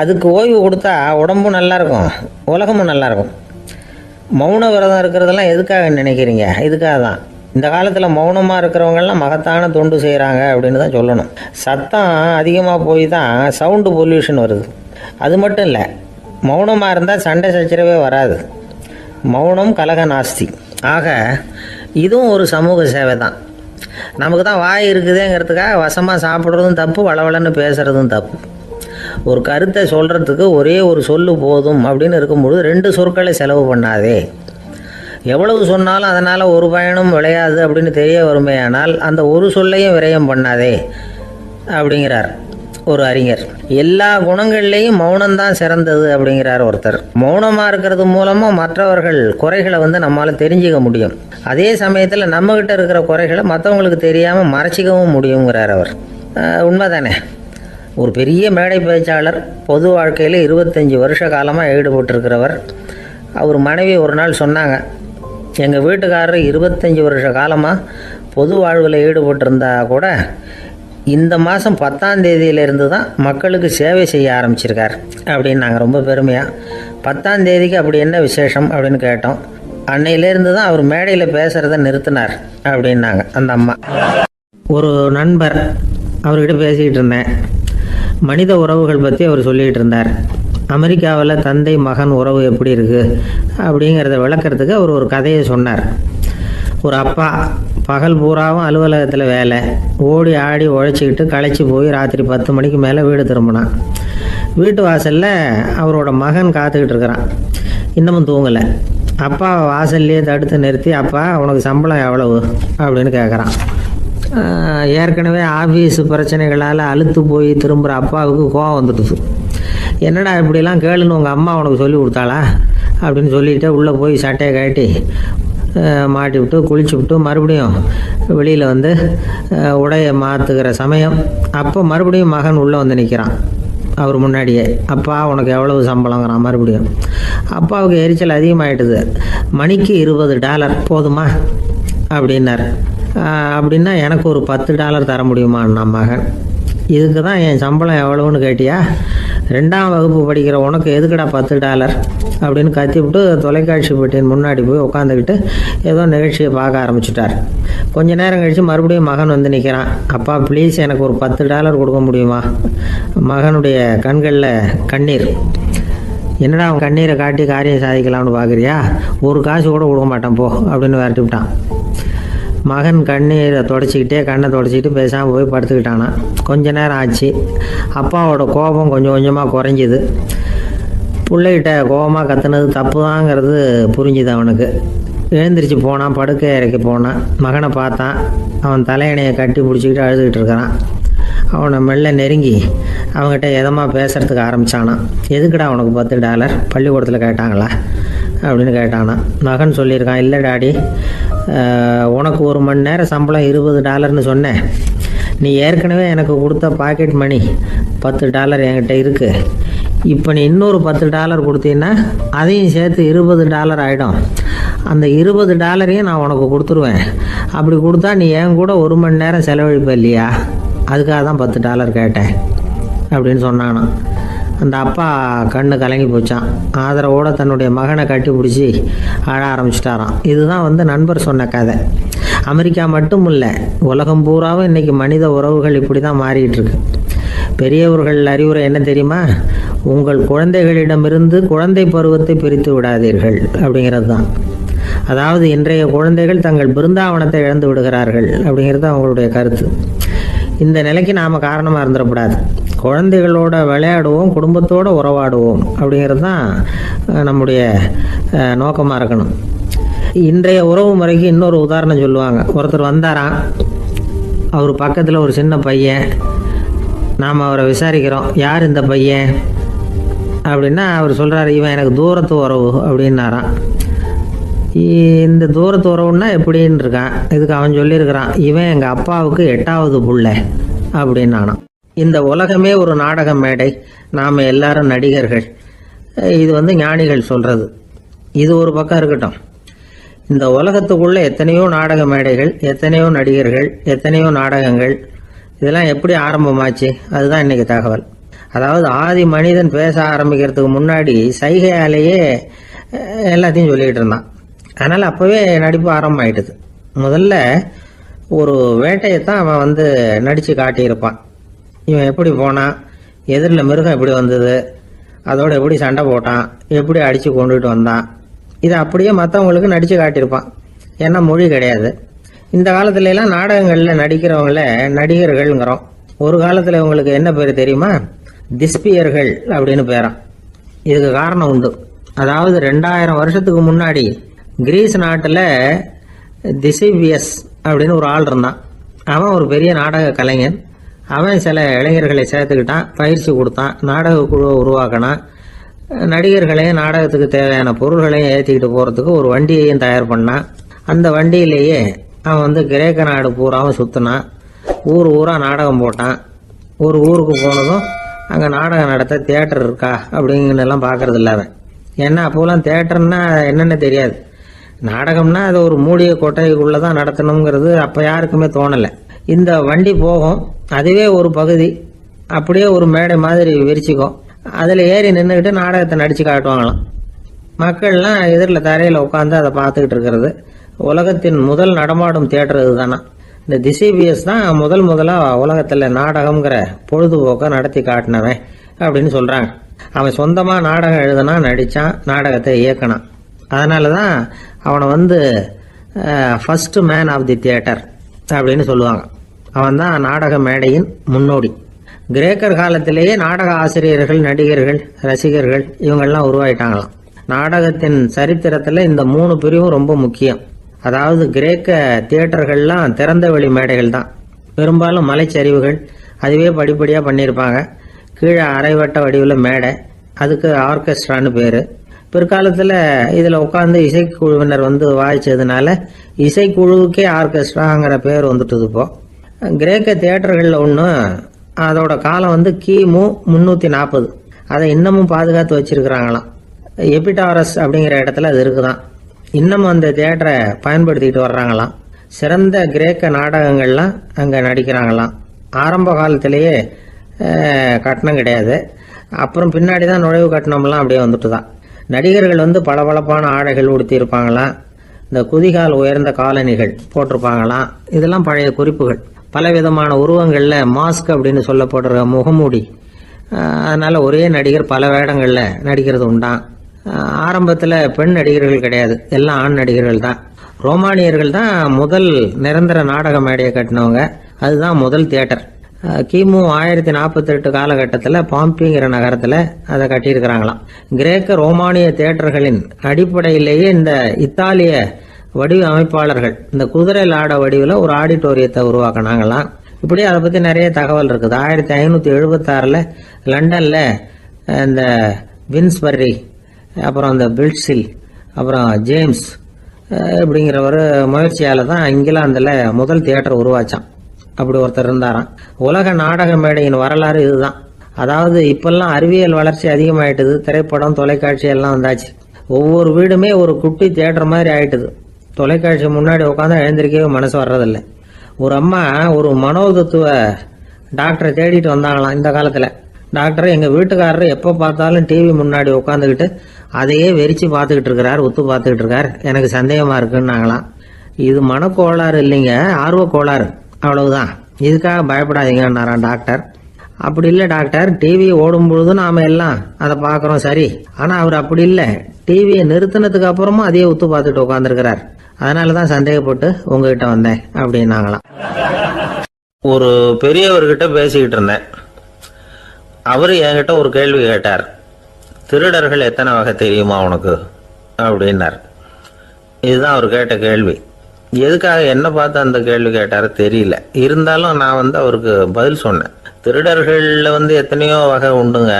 அதுக்கு ஓய்வு கொடுத்தா உடம்பும் நல்லாயிருக்கும், உலகமும் நல்லாயிருக்கும். மௌன விரதம் இருக்கிறதெல்லாம் எதுக்காக நினைக்கிறீங்க? இதுக்காக தான். இந்த காலத்தில் மௌனமாக இருக்கிறவங்கெல்லாம் மகத்தான தொண்டு செய்கிறாங்க அப்படின்னு தான் சொல்லணும். சத்தம் அதிகமாக போய் தான் சவுண்டு பொல்யூஷன் வருது. அது மட்டும் இல்லை, மௌனமாக இருந்தால் சண்டை சச்சரவே வராது. மௌனம் கலக நாஸ்தி. ஆக இதுவும் ஒரு சமூக சேவை தான். நமக்கு தான் வாய் இருக்குதுங்கிறதுக்காக வசமாக சாப்பிட்றதும் தப்பு, வளவளன்னு பேசுகிறதும் தப்பு. ஒரு கருத்தை சொல்கிறதுக்கு ஒரே ஒரு சொல்லு போதும் அப்படின்னு இருக்கும்பொழுது 2 சொற்களை செலவு பண்ணாதே. எவ்வளவு சொன்னாலும் அதனால் ஒரு பயனும் விளையாது அப்படின்னு தெரிய வருமே, ஆனால் அந்த ஒரு சொல்லையும் விரயம் பண்ணாதே அப்படிங்கிறார் ஒரு அறிஞர். எல்லா குணங்கள்லேயும் மௌனம்தான் சிறந்தது அப்படிங்கிறார் ஒருத்தர். மௌனமாக இருக்கிறது மூலமாக மற்றவர்கள் குறைகளை நம்மளால் தெரிஞ்சிக்க முடியும். அதே சமயத்தில் நம்மக்கிட்ட இருக்கிற குறைகளை மற்றவங்களுக்கு தெரியாமல் மறைச்சிக்கவும் முடியுங்கிறார் அவர். உண்மைதானே? ஒரு பெரிய மேடை பேச்சாளர், பொது வாழ்க்கையில் 25 வருஷ காலமாக ஈடுபட்டிருக்கிறவர். அவர் மனைவி ஒரு நாள் சொன்னாங்க, எங்கள் வீட்டுக்காரர் 25 வருஷ காலமாக பொது வாழ்வில் ஈடுபட்டிருந்தா கூட இந்த மாதம் 10ஆம் தேதியிலேருந்து தான் மக்களுக்கு சேவை செய்ய ஆரம்பிச்சிருக்கார் அப்படின்னு நாங்கள் ரொம்ப பெருமையாக. 10ஆம் தேதிக்கு அப்படி என்ன விசேஷம் அப்படின்னு கேட்டோம். அன்னையிலேருந்து தான் அவர் மேடையில் பேசுகிறத நிறுத்தினார் அப்படின்னாங்க அந்த அம்மா. ஒரு நண்பர், அவர்கிட்ட பேசிக்கிட்டு இருந்தேன். மனித உறவுகள் பற்றி அவர் சொல்லிகிட்டு இருந்தார். அமெரிக்காவில் தந்தை மகன் உறவு எப்படி இருக்குது அப்படிங்கிறத விளக்கிறதுக்கு அவர் ஒரு கதையை சொன்னார். ஒரு அப்பா பகல் பூராவும் அலுவலகத்தில் வேலை, ஓடி ஆடி உழைச்சிக்கிட்டு களைச்சி போய் ராத்திரி 10 மணிக்கு மேலே வீடு திரும்பினான். வீட்டு வாசலில் அவரோட மகன் காத்துக்கிட்டு இருக்கிறான், இன்னமும் தூங்கலை. அப்பா வாசல்லையே தடுத்து நிறுத்தி, அப்பா உனக்கு சம்பளம் எவ்வளவு அப்படின்னு கேட்குறான். ஏற்கனவே ஆஃபீஸ் பிரச்சனைகளால் அழுத்து போய் திரும்புகிற அப்பாவுக்கு கோவம் வந்துடுது. என்னடா இப்படிலாம் கேளுன்னு உங்கள் அம்மா உனக்கு சொல்லி கொடுத்தாளா அப்படின்னு சொல்லிவிட்டு உள்ளே போய் சட்டையை கட்டி மாட்டி விட்டு குளிச்சு விட்டு மறுபடியும் வெளியில் உடையை மாற்றுகிற சமயம் அப்போ மறுபடியும் மகன் உள்ளே நிற்கிறான் அவர் முன்னாடியே. அப்பா உனக்கு எவ்வளவு சம்பளங்கிறான் மறுபடியும். அப்பாவுக்கு எரிச்சல் அதிகமாகிட்டுது. மணிக்கு $20 போதுமா அப்படின்னார். அப்படின்னா எனக்கு ஒரு $10 தர முடியுமான்னா மகன். இதுக்கு தான் என் சம்பளம் எவ்வளவுன்னு கேட்டியா? 2ஆம் வகுப்பு படிக்கிற உனக்கு எதுக்குடா $10 அப்படின்னு கத்திவிட்டு தொலைக்காட்சி பெட்டியின் முன்னாடி போய் உட்காந்துக்கிட்டு ஏதோ நிகழ்ச்சியை பார்க்க ஆரம்பிச்சுட்டார். கொஞ்ச நேரம் கழித்து மறுபடியும் மகன் நிற்கிறான். அப்பா ப்ளீஸ் எனக்கு ஒரு $10 கொடுக்க முடியுமா? மகனுடைய கண்களில் கண்ணீர். என்னடா அவன் கண்ணீரை காட்டி காரியம் சாதிக்கலாம்னு பார்க்குறியா? ஒரு காசு கூட கொடுக்க மாட்டான் போ அப்படின்னு விரட்டி விட்டான். மகன் கண்ணீரை தொடச்சிக்கிட்டே கண்ணை தொடச்சிக்கிட்டு பேசாமல் போய் படுத்துக்கிட்டானா. கொஞ்ச நேரம் ஆச்சு. அப்பாவோட கோபம் கொஞ்சம் கொஞ்சமாக குறைஞ்சிது. பிள்ளைகிட்ட கோபமாக கத்துனது தப்பு தாங்கிறது புரிஞ்சுது அவனுக்கு. எழுந்திரிச்சு போனான், படுக்கை இறக்கி போனான். மகனை பார்த்தான். அவன் தலையணையை கட்டி பிடிச்சிக்கிட்டு அழுதுகிட்டு இருக்கிறான். அவனை மெல்ல நெருங்கி அவங்ககிட்ட எதமாக பேசுகிறதுக்கு ஆரம்பித்தானான். எதுக்குடா உனக்கு $10 பள்ளிக்கூடத்தில் கேட்டாங்களா அப்படின்னு கேட்டானா. மகன் சொல்லியிருக்கான், இல்லை டாடி, உனக்கு 1 மணி நேரம் சம்பளம் $20ன்னு சொன்னேன். நீ ஏற்கனவே எனக்கு கொடுத்த பாக்கெட் மணி $10 என்கிட்ட இருக்குது. இப்போ நீ இன்னொரு $10 கொடுத்தீங்கன்னா அதையும் சேர்த்து $20 ஆகிடும். அந்த $20 நான் உனக்கு கொடுத்துருவேன். அப்படி கொடுத்தா நீ என் கூட 1 மணி நேரம் செலவழிப்ப இல்லையா? அதுக்காக தான் $10 கேட்டேன் அப்படின்னு சொன்னானான். அந்த அப்பா கண்ணு கலங்கி போச்சான். ஆதரவோடு தன்னுடைய மகனை கட்டி பிடிச்சி அழ ஆரம்பிச்சிட்டாராம். இதுதான் நண்பர் சொன்ன கதை. அமெரிக்கா மட்டும் இல்லை, உலகம் பூராவும் இன்றைக்கி மனித உறவுகள் இப்படி தான் மாறிட்டு இருக்கு. பெரியவர்கள் அறிவுரை என்ன தெரியுமா? உங்கள் குழந்தைகளிடமிருந்து குழந்தை பருவத்தை பிரித்து விடாதீர்கள் அப்படிங்கிறது தான். அதாவது இன்றைய குழந்தைகள் தங்கள் பிருந்தாவனத்தை இழந்து விடுகிறார்கள் அப்படிங்கிறது அவங்களுடைய கருத்து. இந்த நிலைக்கு நாம் காரணமாக இருந்துடக்கூடாது. குழந்தைகளோட விளையாடுவோம், குடும்பத்தோடு உறவாடுவோம் அப்படிங்கிறது தான் நம்முடைய நோக்கமாக இருக்கணும். இன்றைய உறவு முறைக்கு இன்னொரு உதாரணம் சொல்லுவாங்க. ஒருத்தர் வந்தாராம், அவர் பக்கத்தில் ஒரு சின்ன பையன். நாம் அவரை விசாரிக்கிறோம், யார் இந்த பையன் அப்படின்னா அவர் சொல்கிறார், இவன் எனக்கு தூரத்து உறவு அப்படின்னாராம். இந்த தூரத்து உறவுன்னா எப்படின்னு இருக்கான். இதுக்கு அவன் சொல்லியிருக்கிறான், இவன் எங்கள் அப்பாவுக்கு 8வது புள்ள அப்படின்னானான். இந்த உலகமே ஒரு நாடக மேடை, நாம் எல்லாரும் நடிகர்கள். இது ஞானிகள் சொல்கிறது. இது ஒரு பக்கம் இருக்கட்டும். இந்த உலகத்துக்குள்ளே எத்தனையோ நாடக மேடைகள், எத்தனையோ நடிகர்கள், எத்தனையோ நாடகங்கள், இதெல்லாம் எப்படி ஆரம்பமாச்சு? அதுதான் இன்றைக்கி தகவல். அதாவது ஆதி மனிதன் பேச ஆரம்பிக்கிறதுக்கு முன்னாடி சைகையாலேயே எல்லாத்தையும் சொல்லிக்கிட்டு இருந்தான். அதனால் அப்போவே நடிப்பு ஆரம்பமாயிட்டுது. முதல்ல ஒரு வேட்டையைத்தான் அவன் நடித்து காட்டியிருப்பான். இவன் எப்படி போனான், எதிரில் மிருகம் எப்படி வந்தது, அதோட எப்படி சண்டை போட்டான், எப்படி அடித்து கொண்டுட்டு வந்தான், இதை அப்படியே மற்றவங்களுக்கு நடித்து காட்டியிருப்பான். ஏன்னா மொழி கிடையாது. இந்த காலத்துலலாம் நாடகங்களில் நடிக்கிறவங்கள நடிகர்கள்ங்கிறோம். ஒரு காலத்தில் இவங்களுக்கு என்ன பேர் தெரியுமா? திஸ்பியர்கள் அப்படின்னு பேரான். இதுக்கு காரணம் உண்டு. அதாவது 2000 வருஷத்துக்கு முன்னாடி கிரீஸ் நாட்டில் திசிபியஸ் அப்படின்னு ஒரு ஆள் இருந்தான். அவன் ஒரு பெரிய நாடக கலைஞன். அவன் சில இளைஞர்களை சேர்த்துக்கிட்டான், பயிற்சி கொடுத்தான், நாடக குழுவை உருவாக்கினான். நடிகர்களையும் நாடகத்துக்கு தேவையான பொருள்களையும் ஏற்றிக்கிட்டு போகிறதுக்கு ஒரு வண்டியையும் தயார் பண்ணான். அந்த வண்டியிலேயே அவன் கிரேக்க நாடு பூராவும் சுற்றினான். ஊர் ஊராக நாடகம் போட்டான். ஒரு ஊருக்கு போனதும் அங்கே நாடகம் நடத்த தியேட்டர் இருக்கா அப்படிங்கிறதெல்லாம் பார்க்கறது இல்லை அவன். ஏன்னா அப்போலாம் தியேட்டர்னா என்னென்ன தெரியாது. நாடகம்னா அது ஒரு மூடிய கொட்டைக்குள்ளே தான் நடத்தணுங்கிறது அப்போ யாருக்குமே தோணலை. இந்த வண்டி போகும், அதுவே ஒரு பகுதி அப்படியே ஒரு மேடை மாதிரி விரிச்சிக்கும். அதில் ஏறி நின்றுக்கிட்டு நாடகத்தை நடித்து காட்டுவாங்களாம். மக்கள்லாம் எதிரில் தரையில் உட்காந்து அதை பார்த்துக்கிட்டு இருக்கிறது. உலகத்தின் முதல் நடமாடும் தியேட்டர் இதுதானா. இந்த திசிபிஎஸ் தான் முதலாக உலகத்தில் நாடகம்ங்கிற பொழுதுபோக்கை நடத்தி காட்டினவன் அப்படின்னு சொல்கிறாங்க. அவன் சொந்தமாக நாடகம் எழுதுனா, நடித்தான், நாடகத்தை இயக்கினான். அதனால தான் அவனை first man of the theatre அப்படின்னு சொல்லுவாங்க. அவன் தான் நாடக மேடையின் முன்னோடி. கிரேக்கர் காலத்திலேயே நாடக ஆசிரியர்கள், நடிகர்கள், ரசிகர்கள் இவங்கெல்லாம் உருவாயிட்டாங்களாம். நாடகத்தின் சரித்திரத்தில் இந்த 3 பிரிவும் ரொம்ப முக்கியம். அதாவது கிரேக்க தியேட்டர்கள்லாம் திறந்த வெளி மேடைகள் தான். பெரும்பாலும் மலைச்சரிவுகள், அதுவே படிப்படியாக பண்ணியிருப்பாங்க. கீழே அரைவட்ட வடிவில் மேடை, அதுக்கு ஆர்கெஸ்ட்ரான்னு பேர். பிற்காலத்தில் இதில் உட்காந்து இசைக்குழுவினர் வாய்ச்சதுனால இசைக்குழுவுக்கே ஆர்கெஸ்ட்ராங்கிற பேர் வந்துட்டுது. இப்போ கிரேக்க தியேட்டர்களில் ஒன்று, அதோட காலம் கிமு 340. அதை இன்னமும் பாதுகாத்து வச்சிருக்கிறாங்களாம். எபிடாரஸ் அப்படிங்கிற இடத்துல அது இருக்குதான். இன்னமும் அந்த தியேட்டரை பயன்படுத்திக்கிட்டு வர்றாங்களாம். சிறந்த கிரேக்க நாடகங்கள்லாம் அங்கே நடிக்கிறாங்களாம். ஆரம்ப காலத்திலேயே கட்டணம் கிடையாது. அப்புறம் பின்னாடி தான் நுழைவு கட்டணம்லாம் அப்படியே வந்துட்டு தான். நடிகர்கள் பளபளப்பான ஆடைகள் உடுத்தியிருப்பாங்களாம். இந்த குதிகால் உயர்ந்த காலணிகள் போட்டிருப்பாங்களாம். இதெல்லாம் பழைய குறிப்புகள். பலவிதமான உருவங்களில் மாஸ்க் அப்படின்னு சொல்லப்படுற முகமூடி. அதனால் ஒரே நடிகர் பல வேடங்களில் நடிக்கிறது உண்டான். ஆரம்பத்தில் பெண் நடிகர்கள் கிடையாது, எல்லாம் ஆண் நடிகர்கள் தான். ரோமானியர்கள் தான் முதல் நிரந்தர நாடக மேடையை கட்டினவங்க. அதுதான் முதல் தியேட்டர். கிமு 1048 காலகட்டத்தில் பாம்பிங்கிற நகரத்தில் அதை கட்டியிருக்கிறாங்களாம். கிரேக்க ரோமானிய தியேட்டர்களின் அடிப்படையிலேயே இந்த இத்தாலிய வடிவ அமைப்பாளர்கள் இந்த குதிரை லாட வடிவில் ஒரு ஆடிட்டோரியத்தை உருவாக்கினாங்களாம். இப்படி அதை பற்றி நிறைய தகவல் இருக்குது. 1576 லண்டனில் இந்த வின்ஸ்பர்ரி, அப்புறம் இந்த பில்ட்ஸில், அப்புறம் ஜேம்ஸ் இப்படிங்கிற ஒரு முயற்சியால் தான் இங்கிலாந்தில் முதல் தியேட்டர் உருவாச்சான். அப்படி ஒருத்தர் இருந்தாராம். உலக நாடக மேடையின் வரலாறு இதுதான். அதாவது இப்பெல்லாம் அறிவியல் வளர்ச்சி அதிகமாயிட்டுது. திரைப்படம், தொலைக்காட்சி எல்லாம் வந்தாச்சு. ஒவ்வொரு வீடுமே ஒரு குட்டி தியேட்டர் மாதிரி ஆயிட்டுது. தொலைக்காட்சி முன்னாடி உட்காந்து எழுந்திருக்கவே மனசு வர்றதில்லை. ஒரு அம்மா ஒரு மனோதத்துவ டாக்டரை தேடிட்டு வந்தாங்களாம் இந்த காலத்தில். டாக்டர், எங்கள் வீட்டுக்காரர் எப்போ பார்த்தாலும் டிவி முன்னாடி உட்காந்துக்கிட்டு அதையே வெறிச்சு பார்த்துக்கிட்டு இருக்கிறார், உத்து பார்த்துக்கிட்டு இருக்கார், எனக்கு சந்தேகமாக இருக்குன்னாங்களாம். இது மனக்கோளாறு இல்லைங்க, ஆர்வ கோளாறு, அவ்வளவுதான், இதுக்காக பயப்படாதீங்கன்னாரான் டாக்டர். அப்படி இல்லை டாக்டர், டிவி ஓடும் பொழுது நாம எல்லாம் அதை பார்க்குறோம் சரி, ஆனால் அவர் அப்படி இல்லை, டிவியை நிறுத்தினதுக்கு அப்புறமும் அதையே உத்து பார்த்துட்டு உட்காந்துருக்கிறார், அதனால தான் சந்தேகப்பட்டு உங்ககிட்ட வந்தேன் அப்படின்னாங்களாம். ஒரு பெரியவர்கிட்ட பேசிக்கிட்டு இருந்தேன். அவர் என்கிட்ட ஒரு கேள்வி கேட்டார். திருடர்கள் எத்தனை வகை தெரியுமா உனக்கு அப்படின்னார். இதுதான் அவர் கேட்ட கேள்வி. எதுக்காக என்ன பார்த்து அந்த கேள்வி கேட்டாரு தெரியல. இருந்தாலும் நான் அவருக்கு பதில் சொன்னேன். திருடர்களில் எத்தனையோ வகை உண்டுங்க.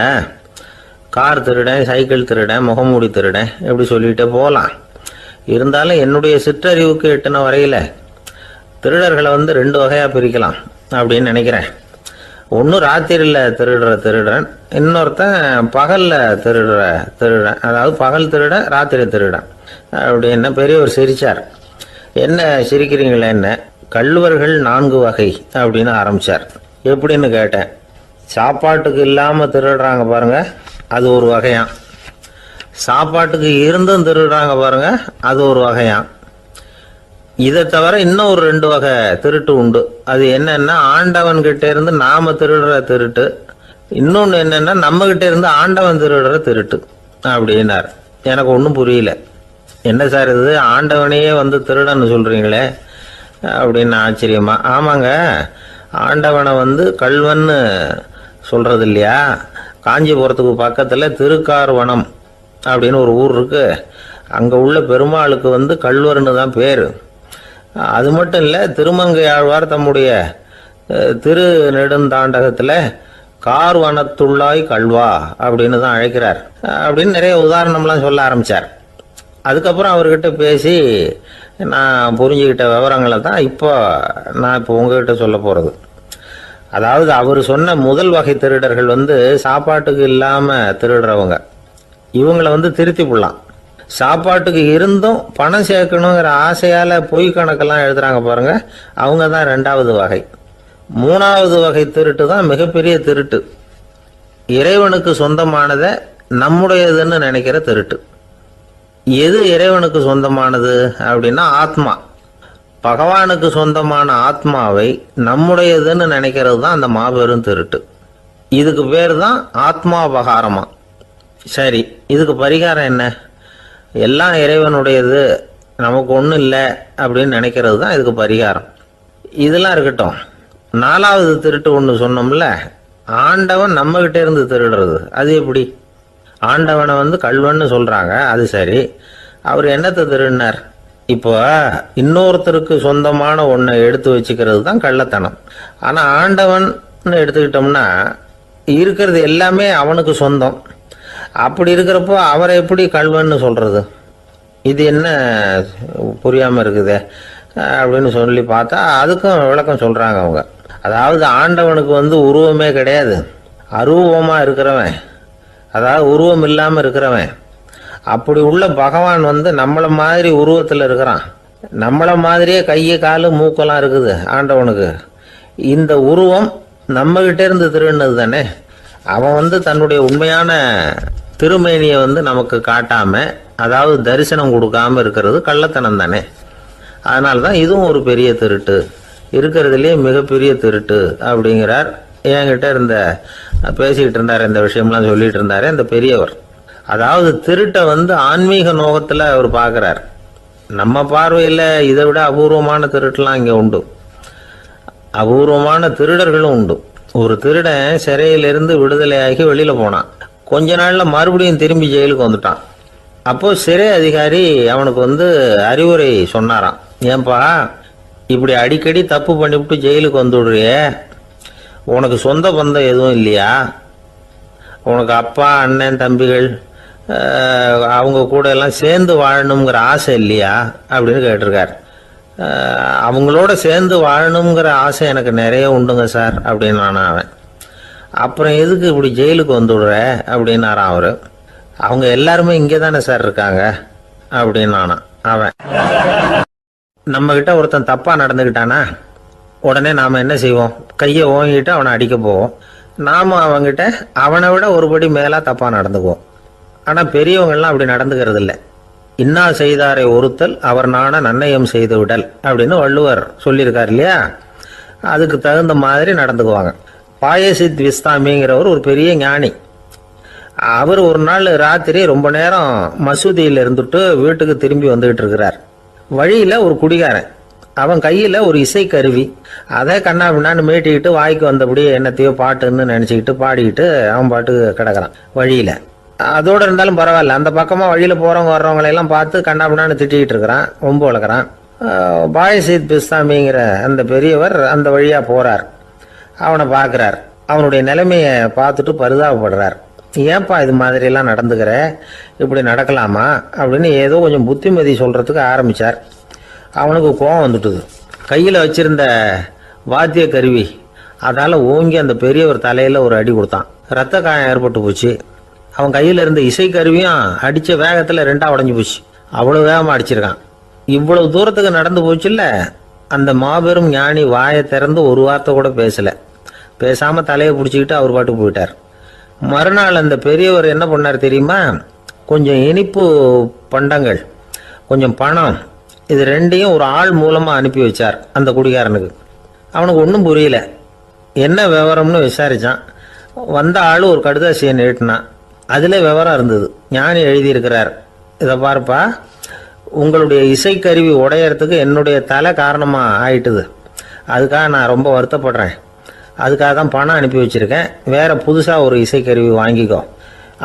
கார் திருடன், சைக்கிள் திருடன், முகமூடி திருடன், எப்படி சொல்லிகிட்டே போகலாம். இருந்தாலும் என்னுடைய சிற்றறிவுக்கு எட்டின வரையில் திருடர்களை 2 வகையாக பிரிக்கலாம் அப்படின்னு நினைக்கிறேன். ஒன்று ராத்திரியில் திருடுற திருடன், இன்னொருத்தன் பகலில் திருடுற திருடன். அதாவது பகல் திருடன், ராத்திரி திருடன் அப்படின்னு பெரியவர் சிரிச்சார். என்ன சிரிக்கிறீங்களே, என்ன கள்வர்கள் 4 வகை அப்படின்னு ஆரம்பித்தார். எப்படின்னு கேட்டேன். சாப்பாட்டுக்கு இல்லாமல் திருடுறாங்க பாருங்க, அது ஒரு வகையான். சாப்பாட்டுக்கு இருந்தும் திருடுறாங்க பாருங்க, அது ஒரு வகையான். இதை தவிர இன்னும் ஒரு 2 வகை திருட்டு உண்டு. அது என்னன்னா, ஆண்டவன் கிட்ட இருந்து நாம திருடுற திருட்டு, இன்னொன்று என்னன்னா நம்ம கிட்ட இருந்து ஆண்டவன் திருடுற திருட்டு அப்படின்னார். எனக்கு ஒன்றும் புரியல. என்ன சார் இது, ஆண்டவனையே திருடன்னு சொல்றீங்களே அப்படின்னு ஆச்சரியமா. ஆமாங்க, ஆண்டவனை கல்வன்னு சொல்றது இல்லையா. காஞ்சிபுரத்துக்கு பக்கத்தில் திருக்கார்வனம் அப்படின்னு ஒரு ஊர் இருக்கு. அங்கே உள்ள பெருமாளுக்கு கல்வர்னு தான் பேர். அது மட்டும் இல்லை, திருமங்கையாழ்வார் தம்முடைய திரு நெடுந்தாண்டகத்தில் கார்வனத்துள்ளாய் கல்வா அப்படின்னு தான் அழைக்கிறார் அப்படின்னு நிறைய உதாரணம்லாம் சொல்ல ஆரம்பித்தார். அதுக்கப்புறம் அவர்கிட்ட பேசி நான் புரிஞ்சுக்கிட்ட விவரங்களை தான் நான் இப்போ உங்ககிட்ட சொல்ல போகிறது. அதாவது அவர் சொன்ன முதல் வகை திருடர்கள் சாப்பாட்டுக்கு இல்லாமல் திருடுறவங்க. இவங்களை திருத்தி போடலாம். சாப்பாட்டுக்கு இருந்தும் பணம் சேர்க்கணுங்கிற ஆசையால் பொய் கணக்கெல்லாம் எழுதுறாங்க பாருங்க, அவங்க தான் 2வது வகை. 3வது வகை திருட்டு தான் மிகப்பெரிய திருட்டு. இறைவனுக்கு சொந்தமானதை நம்முடையதுன்னு நினைக்கிற திருட்டு. எது இறைவனுக்கு சொந்தமானது அப்படின்னா ஆத்மா. பகவானுக்கு சொந்தமான ஆத்மாவை நம்முடையதுன்னு நினைக்கிறது தான் அந்த மாபெரும் திருட்டு. இதுக்கு பேர் தான் ஆத்மாபகாரமா. சரி, இதுக்கு பரிகாரம் என்ன? எல்லாம் இறைவனுடையது, நமக்கு ஒன்றும் இல்லை அப்படின்னு நினைக்கிறது தான் இதுக்கு பரிகாரம். இதெல்லாம் இருக்கட்டும். 4வது திருட்டு ஒன்று சொன்னோம்ல, ஆண்டவன் நம்மகிட்ட இருந்து திருடுறது. அது எப்படி? ஆண்டவனை கல்வன்னு சொல்றாங்க, அது சரி. அவர் என்னத்தை திருடினார்? இப்போ இன்னொருத்தருக்கு சொந்தமான ஒன்றை எடுத்து வச்சுக்கிறது தான் கள்ளத்தனம். ஆனால் ஆண்டவன் எடுத்துக்கிட்டோம்னா இருக்கிறது எல்லாமே அவனுக்கு சொந்தம். அப்படி இருக்கிறப்போ அவரை எப்படி கல்வன்னு சொல்றது? இது என்ன புரியாமல் இருக்குதே அப்படின்னு சொல்லி பார்த்தா அதுக்கும் விளக்கம் சொல்றாங்க அவங்க. அதாவது ஆண்டவனுக்கு உருவமே கிடையாது, அரூபமா இருக்கிறவன், அதாவது உருவம் இல்லாமல் இருக்கிறவன். அப்படி உள்ள பகவான் நம்மளை மாதிரி உருவத்தில் இருக்கிறான். நம்மளை மாதிரியே கையை காலு மூக்கெல்லாம் இருக்குது ஆண்டவனுக்கு. இந்த உருவம் நம்மகிட்ட இருந்து திருடினது தானே. அவன் தன்னுடைய உண்மையான திருமேனியை நமக்கு காட்டாம, அதாவது தரிசனம் கொடுக்காம இருக்கிறது கள்ளத்தனம் தானே. அதனால தான் இதுவும் ஒரு பெரிய திருட்டு, இருக்கிறதுலேயே மிகப்பெரிய திருட்டு அப்படிங்கிறார். என்கிட்ட பேசிக்கிட்டு இருந்தார், இந்த விஷயம்லாம் சொல்லிட்டு இருந்தாரு அந்த பெரியவர். அதாவது திருட்டை ஆன்மீக நோகத்தில் அவர் பார்க்குறார். நம்ம பார்வையில் இதை விட அபூர்வமான திருட்டுலாம் இங்கே உண்டு, அபூர்வமான திருடர்களும் உண்டு. ஒரு திருடன் சிறையிலிருந்து விடுதலையாகி வெளியில் போனான். கொஞ்ச நாளில் மறுபடியும் திரும்பி ஜெயிலுக்கு வந்துட்டான். அப்போது சிறை அதிகாரி அவனுக்கு அறிவுரை சொன்னாராம். ஏன்பா இப்படி அடிக்கடி தப்பு பண்ணிவிட்டு ஜெயிலுக்கு வந்துடுறியே, உனக்கு சொந்த பந்தம் எதுவும் இல்லையா? உனக்கு அப்பா, அண்ணன், தம்பிகள் அவங்க கூட எல்லாம் சேர்ந்து வாழணுங்கிற ஆசை இல்லையா அப்படின்னு கேட்டிருக்கார். அவங்களோட சேர்ந்து வாழணுங்கிற ஆசை எனக்கு நிறைய உண்டுங்க சார் அப்படின்னு அவன். அப்புறம் எதுக்கு இப்படி ஜெயிலுக்கு வந்துடுற அப்படின்னாரான் அவரு. அவங்க எல்லாருமே இங்கே தானே சார் இருக்காங்க அப்படின்னு அவன். நம்ம கிட்ட ஒருத்தன் தப்பா நடந்துக்கிட்டானா உடனே நாம என்ன செய்வோம்? கையை ஓங்கிட்டு அவனை அடிக்க போவோம். நாம அவங்கிட்ட அவனை விட ஒருபடி மேலா தப்பா நடந்துக்குவோம். ஆனா பெரியவங்கள்லாம் அப்படி நடந்துக்கிறது இல்லை. இன்னா செய்தாரை ஒருத்தல் அவர் நாண நன்னயம் செய்து விடல் அப்படின்னு வள்ளுவர் சொல்லியிருக்கார் இல்லையா? அதுக்கு தகுந்த மாதிரி நடந்துக்குவாங்க. பாயசித் விஸ்தாமிங்கிறவர் ஒரு பெரிய ஞானி. அவர் ஒரு நாள் ராத்திரி ரொம்ப நேரம் மசூதியில் இருந்துட்டு வீட்டுக்கு திரும்பி வந்துகிட்டு இருக்கிறார். வழியில ஒரு குடிகாரன், அவன் கையில ஒரு இசைக்கருவி, அதை கண்ணா பின்னான்னு மீட்டிக்கிட்டு வாய்க்கு வந்தபடி என்னத்தையோ பாட்டுன்னு நினைச்சுக்கிட்டு பாடிக்கிட்டு அவன் பாட்டுக்கு கிடக்குறான் வழியில. அதோட இருந்தாலும் பரவாயில்ல, அந்த பக்கமா வழியில போறவங்க வர்றவங்களையெல்லாம் பார்த்து கண்ணா பின்னான்னு திட்டிக்கிட்டு இருக்கிறான், ரொம்ப வளர்க்குறான். பாயசித் பிஸ்தாமிங்கிற அந்த பெரியவர் அந்த வழியா போறார். அவனை பார்க்குறார். அவனுடைய நிலைமையை பார்த்துட்டு பரிதாபப்படுறார். ஏன்பா இது மாதிரி எல்லாம் நடந்துக்கிற, இப்படி நடக்கலாமா அப்படின்னு ஏதோ கொஞ்சம் புத்திமதி சொல்றதுக்கு ஆரம்பிச்சார். அவனுக்கு கோபம் வந்துட்டுது. கையில் வச்சிருந்த வாத்திய கருவி அதால ஓங்கி அந்த பெரியவர் தலையில ஒரு அடி கொடுத்தான். ரத்த காயம் ஏற்பட்டு போச்சு. அவன் கையில இருந்த இசைக்கருவியும் அடிச்ச வேகத்துல ரெண்டா உடஞ்சி போச்சு. அவ்வளவு வேகமா அடிச்சிருக்கான். இவ்வளவு தூரத்துக்கு நடந்து போச்சுல்ல, அந்த மாபெரும் ஞானி வாயை திறந்து ஒரு வார்த்தை கூட பேசல. பேசாம தலையை பிடிச்சிக்கிட்டு அவர் பாட்டுக்கு போயிட்டார். மறுநாள் அந்த பெரியவர் என்ன பண்ணார் தெரியுமா? கொஞ்சம் இனிப்பு பண்டங்கள், கொஞ்சம் பணம், இது ரெண்டையும் ஒரு ஆள் மூலமா அனுப்பி வச்சார் அந்த குடிகாரனுக்கு. அவனுக்கு ஒன்றும் புரியல. என்ன விவரம்னு விசாரிச்சான். வந்த ஆள் ஒரு கடுதாசியை நீட்டினான். அதுல விவரம் இருந்தது. ஞானி எழுதியிருக்கிறார், இதை பார்ப்பா, உங்களுடைய இசைக்கருவி உடையறதுக்கு என்னுடைய தலை காரணமா ஆயிட்டுது. அதுக்காக நான் ரொம்ப வருத்தப்படுறேன். அதுக்காக தான் பணம் அனுப்பி வச்சிருக்கேன். வேற புதுசா ஒரு இசைக்கருவி வாங்கிக்கோ.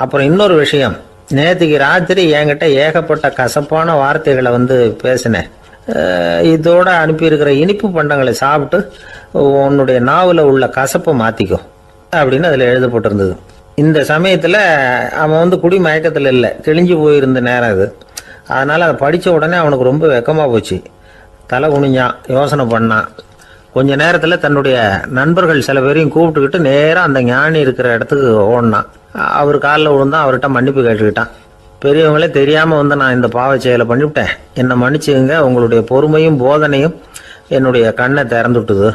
அப்புறம் இன்னொரு விஷயம், நேற்றுக்கு ராத்திரி என்கிட்ட ஏகப்பட்ட கசப்பான வார்த்தைகளை பேசினேன். இதோட அனுப்பியிருக்கிற இனிப்பு பண்டங்களை சாப்பிட்டு உன்னுடைய நாவில் உள்ள கசப்பை மாத்திக்கோ அப்படின்னு அதில் எழுதப்பட்டிருந்தது. இந்த சமயத்தில் அவன் குடி மயக்கத்தில் இல்லை, கிழிஞ்சு போயிருந்த நேரம் அது. அதனால அதை படித்த உடனே அவனுக்கு ரொம்ப வெக்கமாக போச்சு. தலை குனிஞ்சான், யோசனை பண்ணான். கொஞ்ச நேரத்தில் தன்னுடைய நண்பர்கள் சில பேரையும் கூப்பிட்டுக்கிட்டு நேராக அந்த ஞானி இருக்கிற இடத்துக்கு ஓடினான். அவர் காலில் விழுந்தான். அவர்கிட்ட மன்னிப்பு கேட்டுக்கிட்டான். பெரியவங்களே தெரியாமல் நான் இந்த பாவ செயலை பண்ணிவிட்டேன், என்னை மன்னிச்சுங்க. உங்களுடைய பொறுமையும் போதனையும் என்னுடைய கண்ணை திறந்து விட்டுது.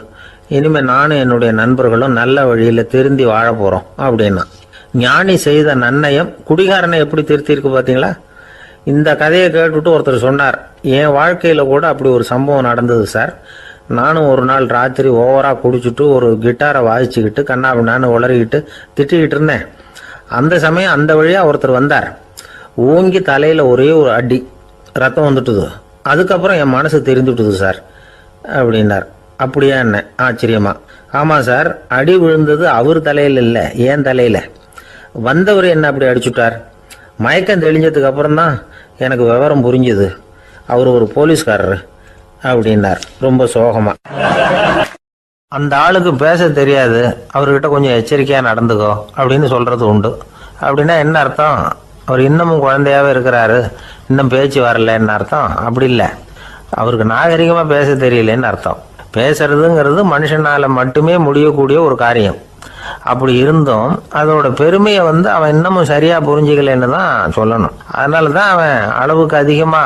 இனிமேல் நானும் என்னுடைய நண்பர்களும் நல்ல வழியில் திருந்தி வாழ போகிறோம் அப்படின்னா. ஞானி செய்த நன்னயம் குடிகாரனை எப்படி திருத்திருக்கு பார்த்தீங்களா? இந்த கதையை கேட்டுவிட்டு ஒருத்தர் சொன்னார், என் வாழ்க்கையில் கூட அப்படி ஒரு சம்பவம் நடந்தது சார். நானும் ஒரு நாள் ராத்திரி ஓவராக குடிச்சிட்டு ஒரு கிட்டாரை வாசிச்சுக்கிட்டு கண்ணாபின்னான்னு உளறிக்கிட்டு திட்டிக்கிட்டு இருந்தேன். அந்த சமயம் அந்த வழியாக ஒருத்தர் வந்தார். ஓங்கி தலையில் ஒரே ஒரு அடி, ரத்தம் வந்துட்டுது. அதுக்கப்புறம் என் மனசு தெரிந்துட்டுது சார் அப்படின்னார். அப்படியா என்ன ஆச்சரியமா? ஆமாம் சார், அடி விழுந்தது அவர் தலையில் இல்லை, என் தலையில். வந்தவர் என்ன அப்படி அடிச்சுட்டார். மயக்கம் தெளிஞ்சதுக்கு அப்புறம் தான் எனக்கு விவரம் புரிஞ்சுது. அவர் ஒரு போலீஸ்காரர் அப்படின்னார் ரொம்ப சோகமா. அந்த ஆளுக்கு பேச தெரியாது, அவர்கிட்ட கொஞ்சம் எச்சரிக்கையா நடந்துக்கோ அப்படின்னு சொல்றது உண்டு. அப்படின்னா என்ன அர்த்தம்? அவர் இன்னமும் குழந்தையாவே இருக்கிறாரு, இன்னும் பேச்சு வரலன்னு அர்த்தம்? அப்படி இல்லை, அவருக்கு நாகரிகமா பேச தெரியலன்னு அர்த்தம். பேசுறதுங்கிறது மனுஷனால மட்டுமே முடியக்கூடிய ஒரு காரியம். அப்படி இருந்தும் அதோட பெருமையை அவன் இன்னமும் சரியா புரிஞ்சுக்கலன்னு தான் சொல்லணும். அதனால தான் அவன் அளவுக்கு அதிகமா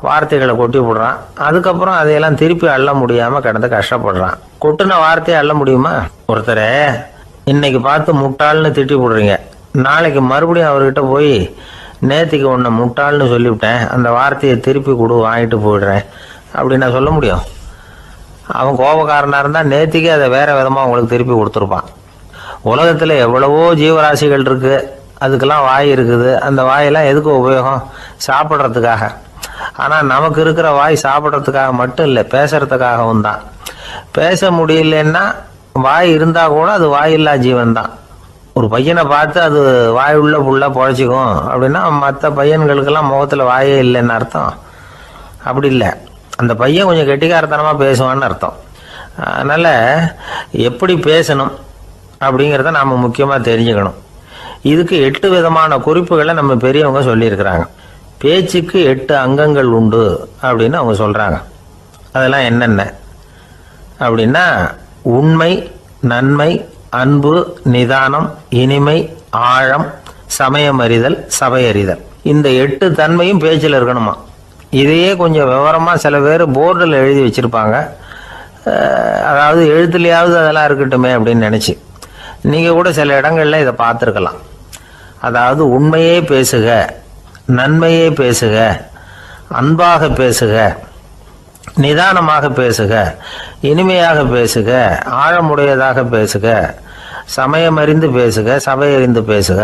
வார்த்தைகளை கொட்டி விடுறான். அதுக்கப்புறம் அதையெல்லாம் திருப்பி அள்ள முடியாம கிடந்து கஷ்டப்படுறான். கொட்டுன வார்த்தையை அள்ள முடியுமா? ஒருத்தரை இன்னைக்கு பார்த்து முட்டாள்னு திட்டி விடுறீங்க, நாளைக்கு மறுபடியும் அவர்கிட்ட போய் நேத்திக்கு உன்னை முட்டாள்னு சொல்லிவிட்டேன், அந்த வார்த்தையை திருப்பி கொடு, வாங்கிட்டு போயிடுறேன் அப்படின்னு நான் சொல்ல முடியும்? அவன் கோபக்காரனா இருந்தா நேத்திக்கு அதை வேற விதமா உங்களுக்கு திருப்பி கொடுத்துருப்பான். உலகத்துல எவ்வளவோ ஜீவராசிகள் இருக்கு, அதுக்கெல்லாம் வாய் இருக்குது. அந்த வாயெல்லாம் எதுக்கு உபயோகம்? சாப்பிட்றதுக்காக. ஆனா நமக்கு இருக்கிற வாய் சாப்பிட்றதுக்காக மட்டும் இல்லை, பேசுறதுக்காகவும் தான். பேச முடியலன்னா வாய் இருந்தா கூட அது வாயில்லா ஜீவன் தான். ஒரு பையனை பார்த்து அது வாய் உள்ள புள்ள பொழைச்சிக்கும் அப்படின்னா மற்ற பையன்களுக்கெல்லாம் முகத்துல வாயே இல்லைன்னு அர்த்தம்? அப்படி இல்லை, அந்த பையன் கொஞ்சம் கெட்டிக்காரத்தனமா பேசுவான்னு அர்த்தம். அதனால எப்படி பேசணும் அப்படிங்கிறத நாம முக்கியமா தெரிஞ்சுக்கணும். இதுக்கு 8 விதமான குறிப்புகளை நம்ம பெரியவங்க சொல்லியிருக்கிறாங்க. பேச்சுக்கு 8 அங்கங்கள் உண்டு அப்படின்னு அவங்க சொல்றாங்க. அதெல்லாம் என்னென்ன அப்படின்னா, உண்மை, நன்மை, அன்பு, நிதானம், இனிமை, ஆழம், சமயமறிதல், சபையறிதல். இந்த 8 தன்மையும் பேச்சில் இருக்கணுமா. இதையே கொஞ்சம் விவரமா சில பேர் போர்டில் எழுதி வச்சிருப்பாங்க. அதாவது எழுத்துலையாவது அதெல்லாம் இருக்கட்டுமே அப்படின்னு நினைச்சு. நீங்கள் கூட சில இடங்கள்ல இதை பார்த்துருக்கலாம். அதாவது உண்மையே பேசுக, நன்மையே பேசுக, அன்பாக பேசுக, நிதானமாக பேசுக, இனிமையாக பேசுக, ஆழமுடையதாக பேசுக, சமயமறிந்து பேசுக, சபையறிந்து பேசுக,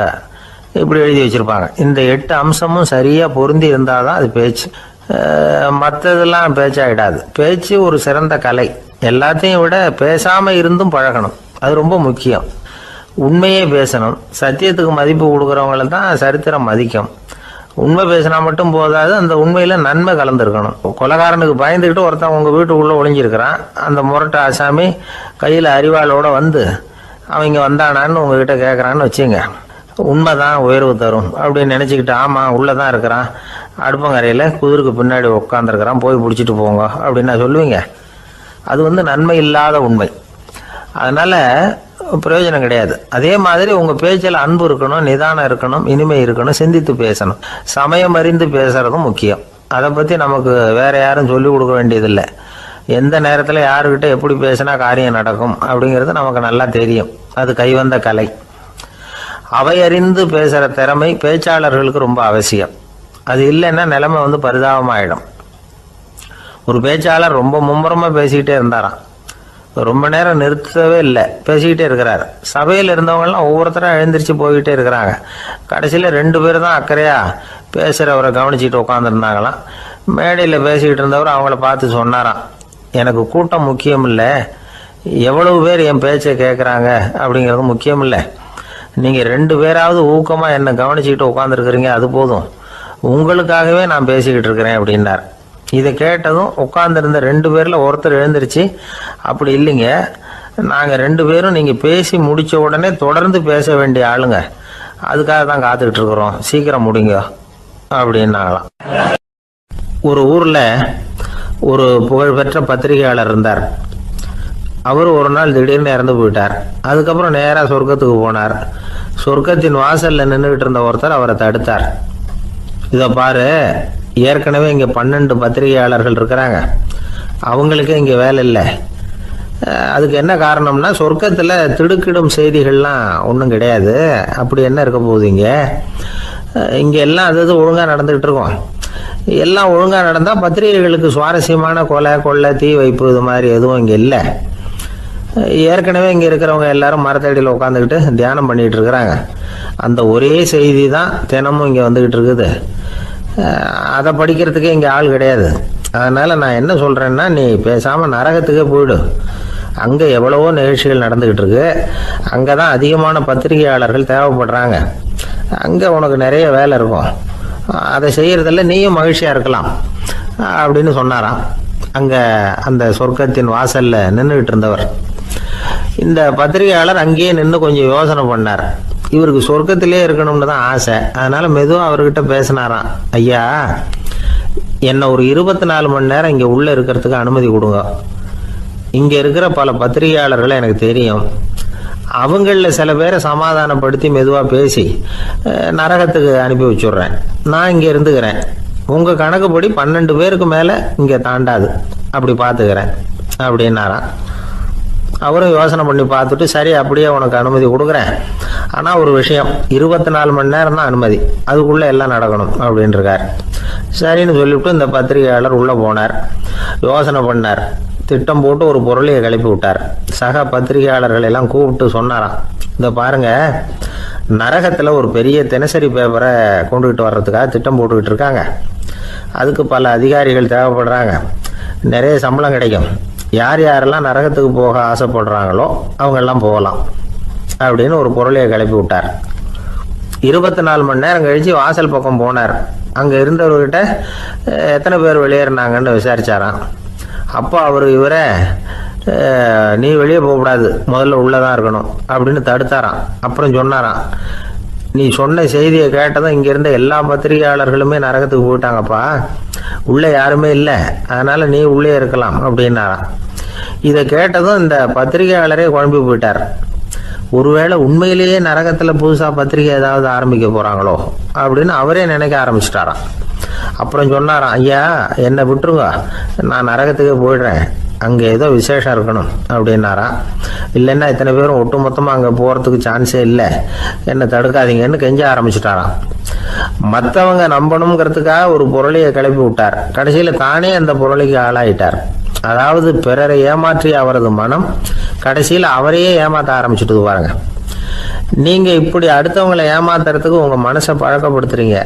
இப்படி எழுதி வச்சிருப்பாங்க. இந்த 8 அம்சமும் சரியா பொருந்தி இருந்தாதான் அது பேச்சு. மற்றதெல்லாம் பேச்சாயிடாது. பேச்சு ஒரு சிறந்த கலை. எல்லாத்தையும் விட பேசாம இருந்தும் பழகணும், அது ரொம்ப முக்கியம். உண்மையே பேசணும். சத்தியத்துக்கு மதிப்பு கொடுக்குறவங்கள தான் சரித்திரம் மதிக்கும். உண்மை பேசினா மட்டும் போதாது, அந்த உண்மையில நன்மை கலந்துருக்கணும். கொலைகாரனுக்கு பயந்துக்கிட்டு ஒருத்தன் உங்க வீட்டுக்குள்ள ஒளிஞ்சிருக்கிறான். அந்த முரட்டு ஆசாமி கையில அரிவாளோட வந்து அவங்க வந்தானான்னு உங்ககிட்ட கேட்கறான்னு வச்சுங்க. உண்மைதான் உயர்வு தரும் அப்படின்னு நினைச்சுக்கிட்டு, ஆமா உள்ளதான் இருக்கிறான், அடுப்பங்கரையில குதிருக்கு பின்னாடி உட்காந்துருக்கிறான், போய் பிடிச்சிட்டு போங்க அப்படின்னு சொல்லுவீங்க. அது நன்மை இல்லாத உண்மை. அதனால பிரயோஜனம் கிடையாது. அதே மாதிரி உங்க பேச்சில் அன்பு இருக்கணும், நிதானம் இருக்கணும், இனிமை இருக்கணும், சிந்தித்து பேசணும், சமயம் அறிந்து பேசுறதும் முக்கியம். அதை பத்தி நமக்கு வேற யாரும் சொல்லிக் கொடுக்க வேண்டியதில்லை. எந்த நேரத்தில் யாருக்கிட்ட எப்படி பேசினா காரியம் நடக்கும் அப்படிங்கிறது நமக்கு நல்லா தெரியும். அது கைவந்த கலை. அவையறிந்து பேசுற திறமை பேச்சாளர்களுக்கு ரொம்ப அவசியம். அது இல்லைன்னா நிலைமை பரிதாபமாயிடும். ஒரு பேச்சாளர் ரொம்ப மும்முரமா பேசிக்கிட்டே இருந்தாராம். ரொம்ப நேரம் நிறுத்தவே இல்லை, பேசிக்கிட்டே இருக்கிறாரு. சபையில் இருந்தவங்கலாம் ஒவ்வொருத்தரும் எழுந்திரிச்சு போய்கிட்டே இருக்கிறாங்க. கடைசியில் 2 பேர் தான் அக்கறையா பேசுகிறவரை கவனிச்சுட்டு உட்காந்துருந்தாங்களாம். மேடையில் பேசிக்கிட்டு இருந்தவர் அவங்கள பார்த்து சொன்னாராம், எனக்கு கூட்டம் முக்கியம் இல்லை, எவ்வளவு பேர் என் பேச்சை கேட்குறாங்க அப்படிங்கிறது முக்கியம் இல்லை. நீங்கள் 2 பேராவது ஊக்கமாக என்னை கவனிச்சுக்கிட்டு உட்காந்துருக்குறீங்க, அது போதும். உங்களுக்காகவே நான் பேசிக்கிட்டு இருக்கிறேன் அப்படின்னார். இதை கேட்டதும் உட்கார்ந்துருந்த 2 பேர்ல ஒருத்தர் எழுந்திருச்சு, அப்படி இல்லைங்க, நாங்கள் 2 பேரும் நீங்கள் பேசி முடித்த உடனே தொடர்ந்து பேச வேண்டிய ஆளுங்க, அதுக்காக தான் காத்துக்கிட்டு இருக்கிறோம், சீக்கிரம் முடிங்க அப்படின்னாங்களாம். ஒரு ஊரில் ஒரு புகழ்பெற்ற பத்திரிகையாளர் இருந்தார். அவர் ஒரு நாள் திடீர்னு இறந்து போயிட்டார். அதுக்கப்புறம் நேராக சொர்க்கத்துக்கு போனார். சொர்க்கத்தின் வாசலில் நின்றுகிட்டு இருந்த ஒருத்தர் அவரை தடுத்தார். இதை பாரு, ஏற்கனவே இங்கே 12 பத்திரிகையாளர்கள் இருக்கிறாங்க, அவங்களுக்கே இங்கே வேலை இல்லை. அதுக்கு என்ன காரணம்னா, சொர்க்கத்தில் திடுக்கிடும் செய்திகள்லாம் ஒன்றும் கிடையாது. அப்படி என்ன இருக்க போகுது இங்கே எல்லாம் அது ஒழுங்காக நடந்துகிட்டு இருக்கோம். எல்லாம் ஒழுங்காக நடந்தால் பத்திரிகைகளுக்கு சுவாரஸ்யமான கொலை கொள்ளை தீ வைப்பு இது மாதிரி எதுவும் இங்கே இல்லை. ஏற்கனவே இங்கே இருக்கிறவங்க எல்லாரும் மரத்தடியில் உட்காந்துக்கிட்டு தியானம் பண்ணிகிட்டு இருக்கிறாங்க. அந்த ஒரே செய்தி தான் தினமும் இங்கே வந்துக்கிட்டு இருக்குது. அதை படிக்கிறதுக்கே இங்கே ஆள் கிடையாது. அதனால் நான் என்ன சொல்கிறேன்னா, நீ பேசாமல் நரகத்துக்கே போயிடு. அங்கே எவ்வளவோ நிகழ்ச்சிகள் நடந்துக்கிட்டு இருக்கு. அங்கே தான் அதிகமான பத்திரிகையாளர்கள் தேவைப்படுறாங்க. அங்கே உனக்கு நிறைய வேலை இருக்கும், அதை செய்கிறதில்ல நீயும் மகிழ்ச்சியாக இருக்கலாம் அப்படின்னு சொன்னாராம். அங்கே அந்த சொர்க்கத்தின் வாசலில் நின்றுக்கிட்டு இருந்தவர். இந்த பத்திரிகையாளர் அங்கேயே நின்று கொஞ்சம் யோசனை பண்ணார். இவருக்கு சொர்க்கத்திலே இருக்கணும்னு தான் ஆசை. அதனால மெதுவாக அவர்கிட்ட பேசினாராம், ஐயா, என்னை ஒரு 24 மணி நேரம் இங்கே உள்ளே இருக்கிறதுக்கு அனுமதி கொடுங்க. இங்கே இருக்கிற பல பத்திரிகையாளர்களை எனக்கு தெரியும். அவங்களில் சில பேரை சமாதானப்படுத்தி மெதுவாக பேசி நரகத்துக்கு அனுப்பி வச்சுட்றேன். நான் இங்கே இருந்துக்கிறேன். உங்கள் கணக்குப்படி 12 பேருக்கு மேலே இங்கே தாண்டாது, அப்படி பார்த்துக்கிறேன் அப்படின்னாராம். அவரும் யோசனை பண்ணி பார்த்துட்டு, சரி அப்படியே உனக்கு அனுமதி கொடுக்குறேன், ஆனால் ஒரு விஷயம், 24 மணி நேரம் தான் அனுமதி, அதுக்குள்ளே எல்லாம் நடக்கணும் அப்படின்ட்டுருக்கார். சரின்னு சொல்லிவிட்டு இந்த பத்திரிகையாளர் உள்ளே போனார். யோசனை பண்ணார், திட்டம் போட்டு ஒரு பொருளையை கிளப்பி விட்டார். சக பத்திரிகையாளர்கள் எல்லாம் கூப்பிட்டு சொன்னாராம், இந்த பாருங்க, நரகத்தில் ஒரு பெரிய தினசரி பேப்பரை கொண்டுகிட்டு வர்றதுக்காக திட்டம் போட்டுக்கிட்டு இருக்காங்க. அதுக்கு பல அதிகாரிகள் தேவைப்படுறாங்க, நிறைய சம்பளம் கிடைக்கும். யார் யாரெல்லாம் நரகத்துக்கு போக ஆசைப்படுறாங்களோ அவங்கெல்லாம் போகலாம் அப்படின்னு ஒரு பொருளையை கிளப்பி விட்டார். 24 மணி நேரம் கழிச்சு வாசல் பக்கம் போனார். அங்கே இருந்தவர்கிட்ட எத்தனை பேர் வெளியேறினாங்கன்னு விசாரிச்சாராம். அப்போ அவர் இவரை, நீ வெளியே போகக்கூடாது, முதல்ல உள்ளதான் இருக்கணும் அப்படின்னு தடுத்தாராம். அப்புறம் சொன்னாராம், நீ சொன்ன செய்தியை கேட்டதும் இங்க இருந்த எல்லா பத்திரிகையாளர்களுமே நரகத்துக்கு போயிட்டாங்கப்பா, உள்ள யாருமே இல்லை, அதனால நீ உள்ளே இருக்கலாம் அப்படின்னாராம். இதை கேட்டதும் இந்த பத்திரிகையாளரே குழம்பி போயிட்டார். ஒருவேளை உண்மையிலேயே நரகத்துல புதுசா பத்திரிகை ஏதாவது ஆரம்பிக்க போறாங்களோ அப்படின்னு அவரே நினைக்க ஆரம்பிச்சிட்டாராம். அப்புறம் சொன்னாராம், ஐயா என்னை விட்டுருங்க, நான் நரகத்துக்கே போயிடுறேன், அங்கே ஏதோ விசேஷம் இருக்கணும் அப்படின்னாராம். இல்லைன்னா இத்தனை பேரும் ஒட்டு மொத்தமாக அங்கே போகிறதுக்கு சான்ஸே இல்லை, என்னை தடுக்காதீங்கன்னு கெஞ்ச ஆரம்பிச்சுட்டாராம். மற்றவங்க நம்பணுங்கிறதுக்காக ஒரு புரளியை கிளப்பி விட்டார். கடைசியில் தானே அந்த புரளிக்கு ஆளாயிட்டார். அதாவது பிறரை ஏமாற்றிய அவரது மனம் கடைசியில் அவரையே ஏமாற்ற ஆரம்பிச்சுட்டு பாருங்க. நீங்க இப்படி அடுத்தவங்களை ஏமாத்துறதுக்கு உங்க மனசை பழக்கப்படுத்துறீங்க,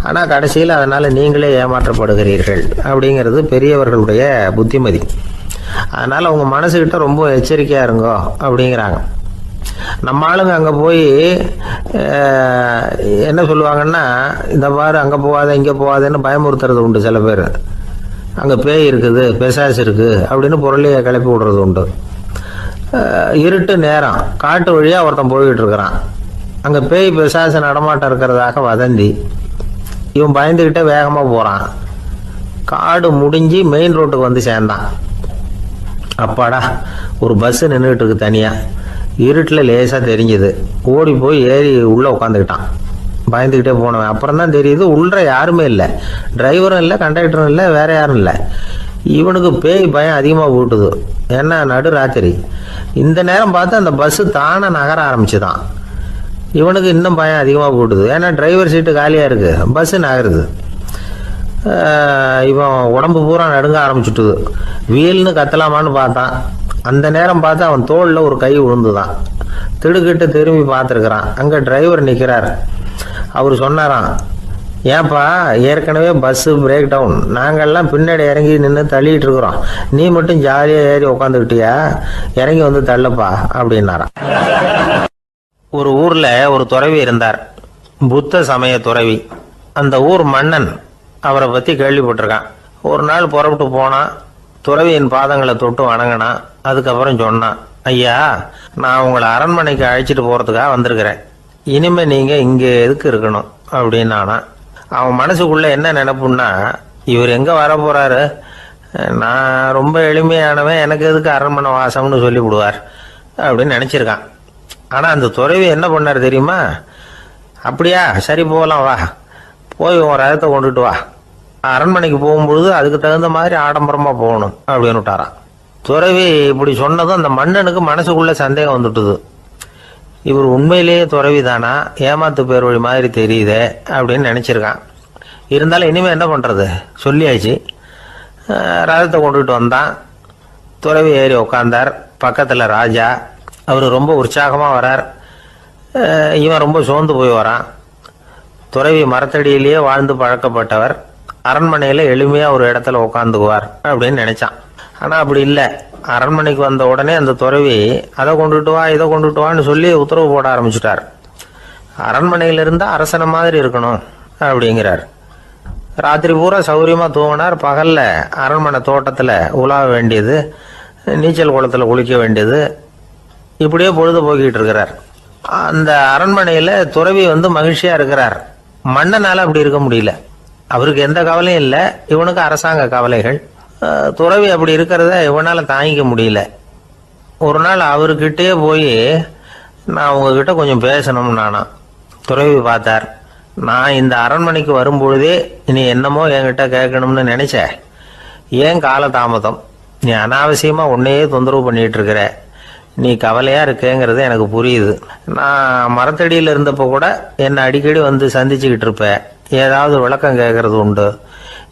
ஆனா கடைசியில் அதனால நீங்களே ஏமாற்றப்படுகிறீர்கள் அப்படிங்கிறது பெரியவர்களுடைய புத்திமதி. அதனால உங்க மனசுகிட்ட ரொம்ப எச்சரிக்கையா இருங்கோ அப்படிங்கிறாங்க. நம்ம ஆளுங்க அங்க போய் என்ன சொல்லுவாங்கன்னா, இந்த பாரு அங்க போகாத இங்க போகாதன்னு பயமுறுத்துறது உண்டு. சில பேர் அங்க பேய் இருக்குது பிசாசு இருக்கு அப்படின்னு பொருளையை கிளப்பி விடுறது உண்டு. இருட்டு நேரம் காட்டு வழியா ஒருத்தன் போய்கிட்டு இருக்கிறான். அங்க பேய் பிசாசு நடமாட்டம் இருக்கிறதாக வதந்தி. இவன் பயந்துகிட்டே வேகமா போறான். காடு முடிஞ்சு மெயின் ரோட்டுக்கு வந்து சேர்ந்தான். அப்பாடா, ஒரு பஸ் நின்றுட்டு இருக்கு தனியா. இருட்டில் லேசா தெரிஞ்சுது. ஓடி போய் ஏறி உள்ள உட்காந்துக்கிட்டான். பயந்துக்கிட்டே போனவன் அப்புறம் தான் தெரியுது உள்ள யாருமே இல்லை, டிரைவரும் இல்லை, கண்டக்டரும் இல்லை, வேற யாரும் இல்லை. இவனுக்கு பேய் பயம் அதிகமாக போட்டுது. ஏன்னா நடு ராத்திரி. இந்த நேரம் பார்த்து அந்த பஸ்ஸு தானே நகர ஆரம்பிச்சுதான். இவனுக்கு இன்னும் பயம் அதிகமாக போட்டுது. ஏன்னா டிரைவர் சீட்டு காலியாக இருக்கு, பஸ்ஸு நகருது. இவன் உடம்பு பூரா நடுங்க ஆரம்பிச்சுட்டுது. வீல்னு கத்தலாமான்னு பார்த்தான். அந்த நேரம் பார்த்து அவன் தோளில் ஒரு கை விழுந்துதான். திடுக்கிட்டு திரும்பி பார்த்துருக்குறான். அங்கே டிரைவர் நிற்கிறார். அவர் சொன்னாராம், ஏன்பா ஏற்கனவே பஸ்ஸு பிரேக் டவுன், நாங்கள்லாம் பின்னாடி இறங்கி நின்று தள்ளிட்டு இருக்கிறோம், நீ மட்டும் ஜாலியாக ஏறி உக்காந்துக்கிட்டியா, இறங்கி வந்து தள்ளுப்பா அப்படின்னாராம். ஒரு ஊர்ல ஒரு துறவி இருந்தார், புத்த சமய துறவி. அந்த ஊர் மன்னன் அவரை பத்தி கேள்விப்பட்டிருக்கான். ஒரு நாள் புறப்பட்டு போனான். துறவியின் பாதங்களை தொட்டு வணங்கினான். அதுக்கப்புறம் சொன்னான், ஐயா, நான் உங்களை அரண்மனைக்கு அழைச்சிட்டு போறதுக்காக வந்திருக்கிறேன். இனிமே நீங்க இங்க எதுக்கு இருக்கணும் அப்படின்னானா. அவன் மனசுக்குள்ள என்ன நினைப்புன்னா, இவர் எங்க வர போறாரு, நான் ரொம்ப எளிமையானவன், எனக்கு எதுக்கு அரண்மனை வாசம்னு சொல்லி விடுவார் அப்படின்னு நினைச்சிருக்கான். ஆனா அந்த துறவி என்ன பண்ணார் தெரியுமா? அப்படியா, சரி போகலாம், வா, போய் உன் ரதத்தை கொண்டுட்டு வா, அரண்மனைக்கு போகும்பொழுது அதுக்கு தகுந்த மாதிரி ஆடம்பரமா போகணும் அப்படின்னு விட்டாரான். துறவி இப்படி சொன்னதும் அந்த மன்னனுக்கு மனசுக்குள்ள சந்தேகம் வந்துட்டுது. இவர் உண்மையிலேயே துறவி தானா, ஏமாத்து பேர் வழி மாதிரி தெரியுதே அப்படின்னு நினைச்சிருக்கான். இருந்தாலும் இனிமே என்ன பண்றது, சொல்லியாச்சு. ரதத்தை கொண்டுட்டு வந்தான். துறவி ஏறி உக்காந்தார். பக்கத்துல ராஜா. அவர் ரொம்ப உற்சாகமா வரார். இவன் ரொம்ப சோர்ந்து போய் வரான். துறவி மரத்தடியிலேயே வாழ்ந்து பழக்கப்பட்டவர், அரண்மனையில எளிமையா ஒரு இடத்துல உட்காந்துக்குவார் அப்படின்னு நினைச்சான். ஆனா அப்படி இல்லை. அரண்மனைக்கு வந்த உடனே அந்த துறவி அதை கொண்டுட்டு வா இதை கொண்டுட்டு வான்னு சொல்லி உத்தரவு போட ஆரம்பிச்சுட்டார். அரண்மனையில இருந்தா அரசனை மாதிரி இருக்கணும் அப்படிங்கிறார். ராத்திரி பூரா சௌரியமா தூங்கினார். பகல்ல அரண்மனை தோட்டத்துல உலாவ வேண்டியது, நீச்சல் குளத்துல குளிக்க வேண்டியது, இப்படியே பொழுது போக்கிட்டு இருக்கிறார். அந்த அரண்மனையில துறவி மகிழ்ச்சியா இருக்கிறார். மன்னனால அப்படி இருக்க முடியல. அவருக்கு எந்த கவலையும் இல்லை, இவனுக்கு அரசாங்க கவலைகள். துறவி அப்படி இருக்கிறத இவனால தாங்கிக்க முடியல. ஒரு நாள் அவர்கிட்டே போய், நான் உங்ககிட்ட கொஞ்சம் பேசணும் நானா. துறவி பார்த்தார். நான் இந்த அரண்மனைக்கு வரும்பொழுதே நீ என்னமோ என்கிட்ட கேட்கணும்னு நினைச்ச, ஏன் காலதாமதம், நீ அனாவசியமா உன்னையே தொந்தரவு பண்ணிட்டு இருக்கிற, நீ கவலையா இருக்கேங்கிறது எனக்கு புரியுது. நான் மரத்தடியில் இருந்தப்போ கூட என்னை அடிக்கடி சந்திச்சுக்கிட்டு இருப்ப, ஏதாவது விளக்கம் கேட்கறது உண்டு.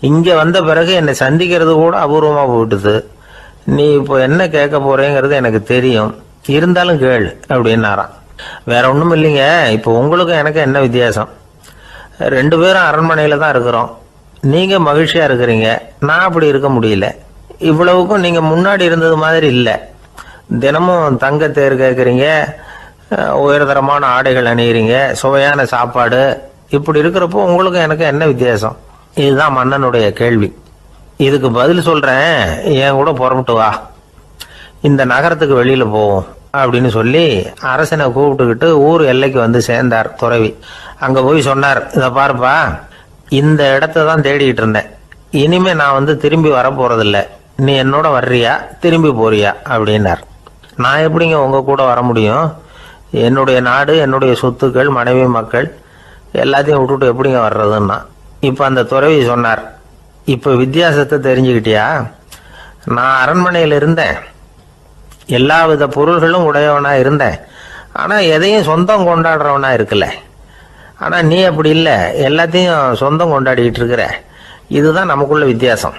இங்க வந்த பிறகு என்னை சந்திக்கிறது கூட அபூர்வமா போயிட்டுது. நீ இப்போ என்ன கேட்க போறேங்கிறது எனக்கு தெரியும், இருந்தாலும் கேள் அப்படின்னாராம். வேற ஒண்ணும் இல்லைங்க, இப்போ உங்களுக்கும் எனக்கு என்ன வித்தியாசம், 2 பேரும் அரண்மனையில தான் இருக்கிறோம். நீங்க மகிழ்ச்சியா இருக்கிறீங்க, நான் அப்படி இருக்க முடியல. இவ்வளவுக்கும் நீங்க முன்னாடி இருந்தது மாதிரி இல்லை. தினமும் தங்க தேர் கேட்குறீங்க, உயர்தரமான ஆடைகள் அணிகிறீங்க, சுவையான சாப்பாடு. இப்படி இருக்கிறப்போ உங்களுக்கு எனக்கு என்ன வித்தியாசம்? இதுதான் மன்னனுடைய கேள்வி. இதுக்கு பதில் சொல்றேன், என் கூட புறப்பட்டு வா, இந்த நகரத்துக்கு வெளியில போவோம் அப்படின்னு சொல்லி அரசனை கூப்பிட்டுக்கிட்டு ஊர் எல்லைக்கு சேர்ந்தார் துறவி. அங்க போய் சொன்னார், இத பாருப்பா, இந்த இடத்த தான் தேடிட்டு இருந்தேன். இனிமே நான் திரும்பி வர போறதில்ல. நீ என்னோட வர்றியா திரும்பி போறியா அப்படின்னார். நான் எப்படிங்க உங்க கூட வர முடியும்? என்னுடைய நாடு, என்னுடைய சொத்துக்கள், மனைவி, மக்கள் எல்லாத்தையும் விட்டுட்டு எப்படிங்க வர்றதுன்னா. இப்ப அந்த துறவி சொன்னார், இப்ப வித்தியாசத்தை தெரிஞ்சுக்கிட்டியா? நான் அரண்மனையில் இருந்தேன், எல்லா வித பொருள்களும் உடையவனா இருந்தேன், ஆனா எதையும் சொந்தம் கொண்டாடுறவனா இருக்கல. ஆனா நீ அப்படி இல்லை, எல்லாத்தையும் சொந்தம் கொண்டாடிக்கிட்டு இருக்கிற. இதுதான் நமக்குள்ள வித்தியாசம்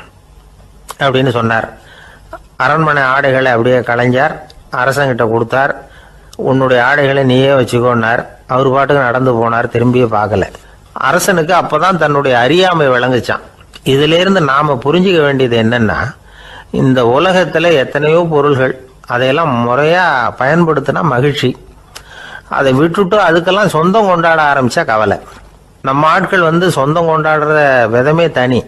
அப்படின்னு சொன்னார். அரண்மனை ஆடைகளை அப்படியே கலைஞர் அரசங்கிட்ட கொடுத்தார். உன்னுடைய ஆடைகளை நீயே வச்சுக்கோன்னார். அவர் பாட்டுக்கு நடந்து போனார், திரும்பியே பார்க்கல. அரசனுக்கு அப்பதான் தன்னுடைய அறியாமை விளங்குச்சான். இதுல இருந்து நாம புரிஞ்சுக்க வேண்டியது என்னன்னா, இந்த உலகத்துல எத்தனையோ பொருள்கள், அதையெல்லாம் முறையா பயன்படுத்தினா மகிழ்ச்சி. அதை விட்டுட்டு அதுக்கெல்லாம் சொந்தம் கொண்டாட ஆரம்பிச்சா கவலை. நம்ம ஆட்கள் சொந்தம் கொண்டாடுற விதமே தனி.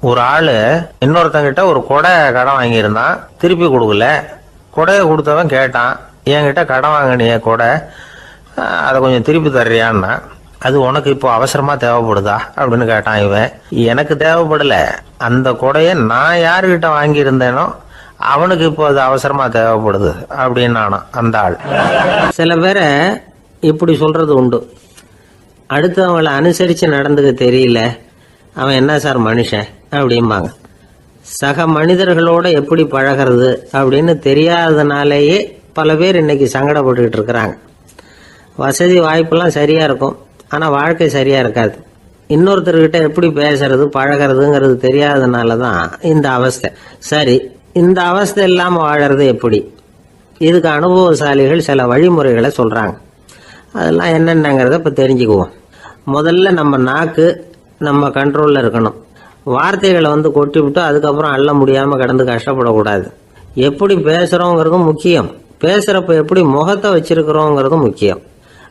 ஒரு ஆளு இன்னொருத்தங்கிட்ட ஒரு கொடை கடன் வாங்கியிருந்தான், திருப்பி கொடுக்கல. கொடையை கொடுத்தவன் கேட்டான், என்கிட்ட கடன் வாங்கினிய கொடை, அதை கொஞ்சம் திருப்பி தர்றியான்னா. அது உனக்கு இப்போ அவசரமா தேவைப்படுதா அப்படின்னு கேட்டான். இவன், எனக்கு தேவைப்படல, அந்த கொடையை நான் யாருகிட்ட வாங்கியிருந்தேனோ அவனுக்கு இப்போ அது அவசரமா தேவைப்படுது அப்படின்னு அந்த ஆள். சில பேரை இப்படி சொல்றது உண்டு. அடுத்தவங்களை அனுசரிச்சு நடந்துக்க தெரியல, அவன் என்ன சார் மனுஷன் அப்படிம்பாங்க. சக மனிதர்களோட எப்படி பழகிறது அப்படின்னு தெரியாததுனாலேயே பல பேர் இன்னைக்கு சங்கடப்பட்டுக்கிட்டு இருக்கிறாங்க. வசதி வாய்ப்பெல்லாம் சரியா இருக்கும், ஆனா வாழ்க்கை சரியா இருக்காது. இன்னொருத்தர்கிட்ட எப்படி பேசுறது பழகிறதுங்கிறது தெரியாததுனால தான் இந்த அவஸ்தை. சரி, இந்த அவஸ்தை இல்லாம வாழறது எப்படி? இதுக்கு அனுபவசாலிகள் சில வழிமுறைகளை சொல்றாங்க. அதெல்லாம் என்னென்னங்கிறத இப்போ தெரிஞ்சுக்குவோம். முதல்ல நம்ம நாக்கு நம்ம கண்ட்ரோலில் இருக்கணும். வார்த்தைகளை கொட்டி விட்டு அதுக்கப்புறம் அள்ள முடியாமல் கிடந்து கஷ்டப்படக்கூடாது. எப்படி பேசுகிறோங்கிறதும் முக்கியம், பேசுகிறப்ப எப்படி முகத்தை வச்சிருக்கிறோங்கிறதும் முக்கியம்.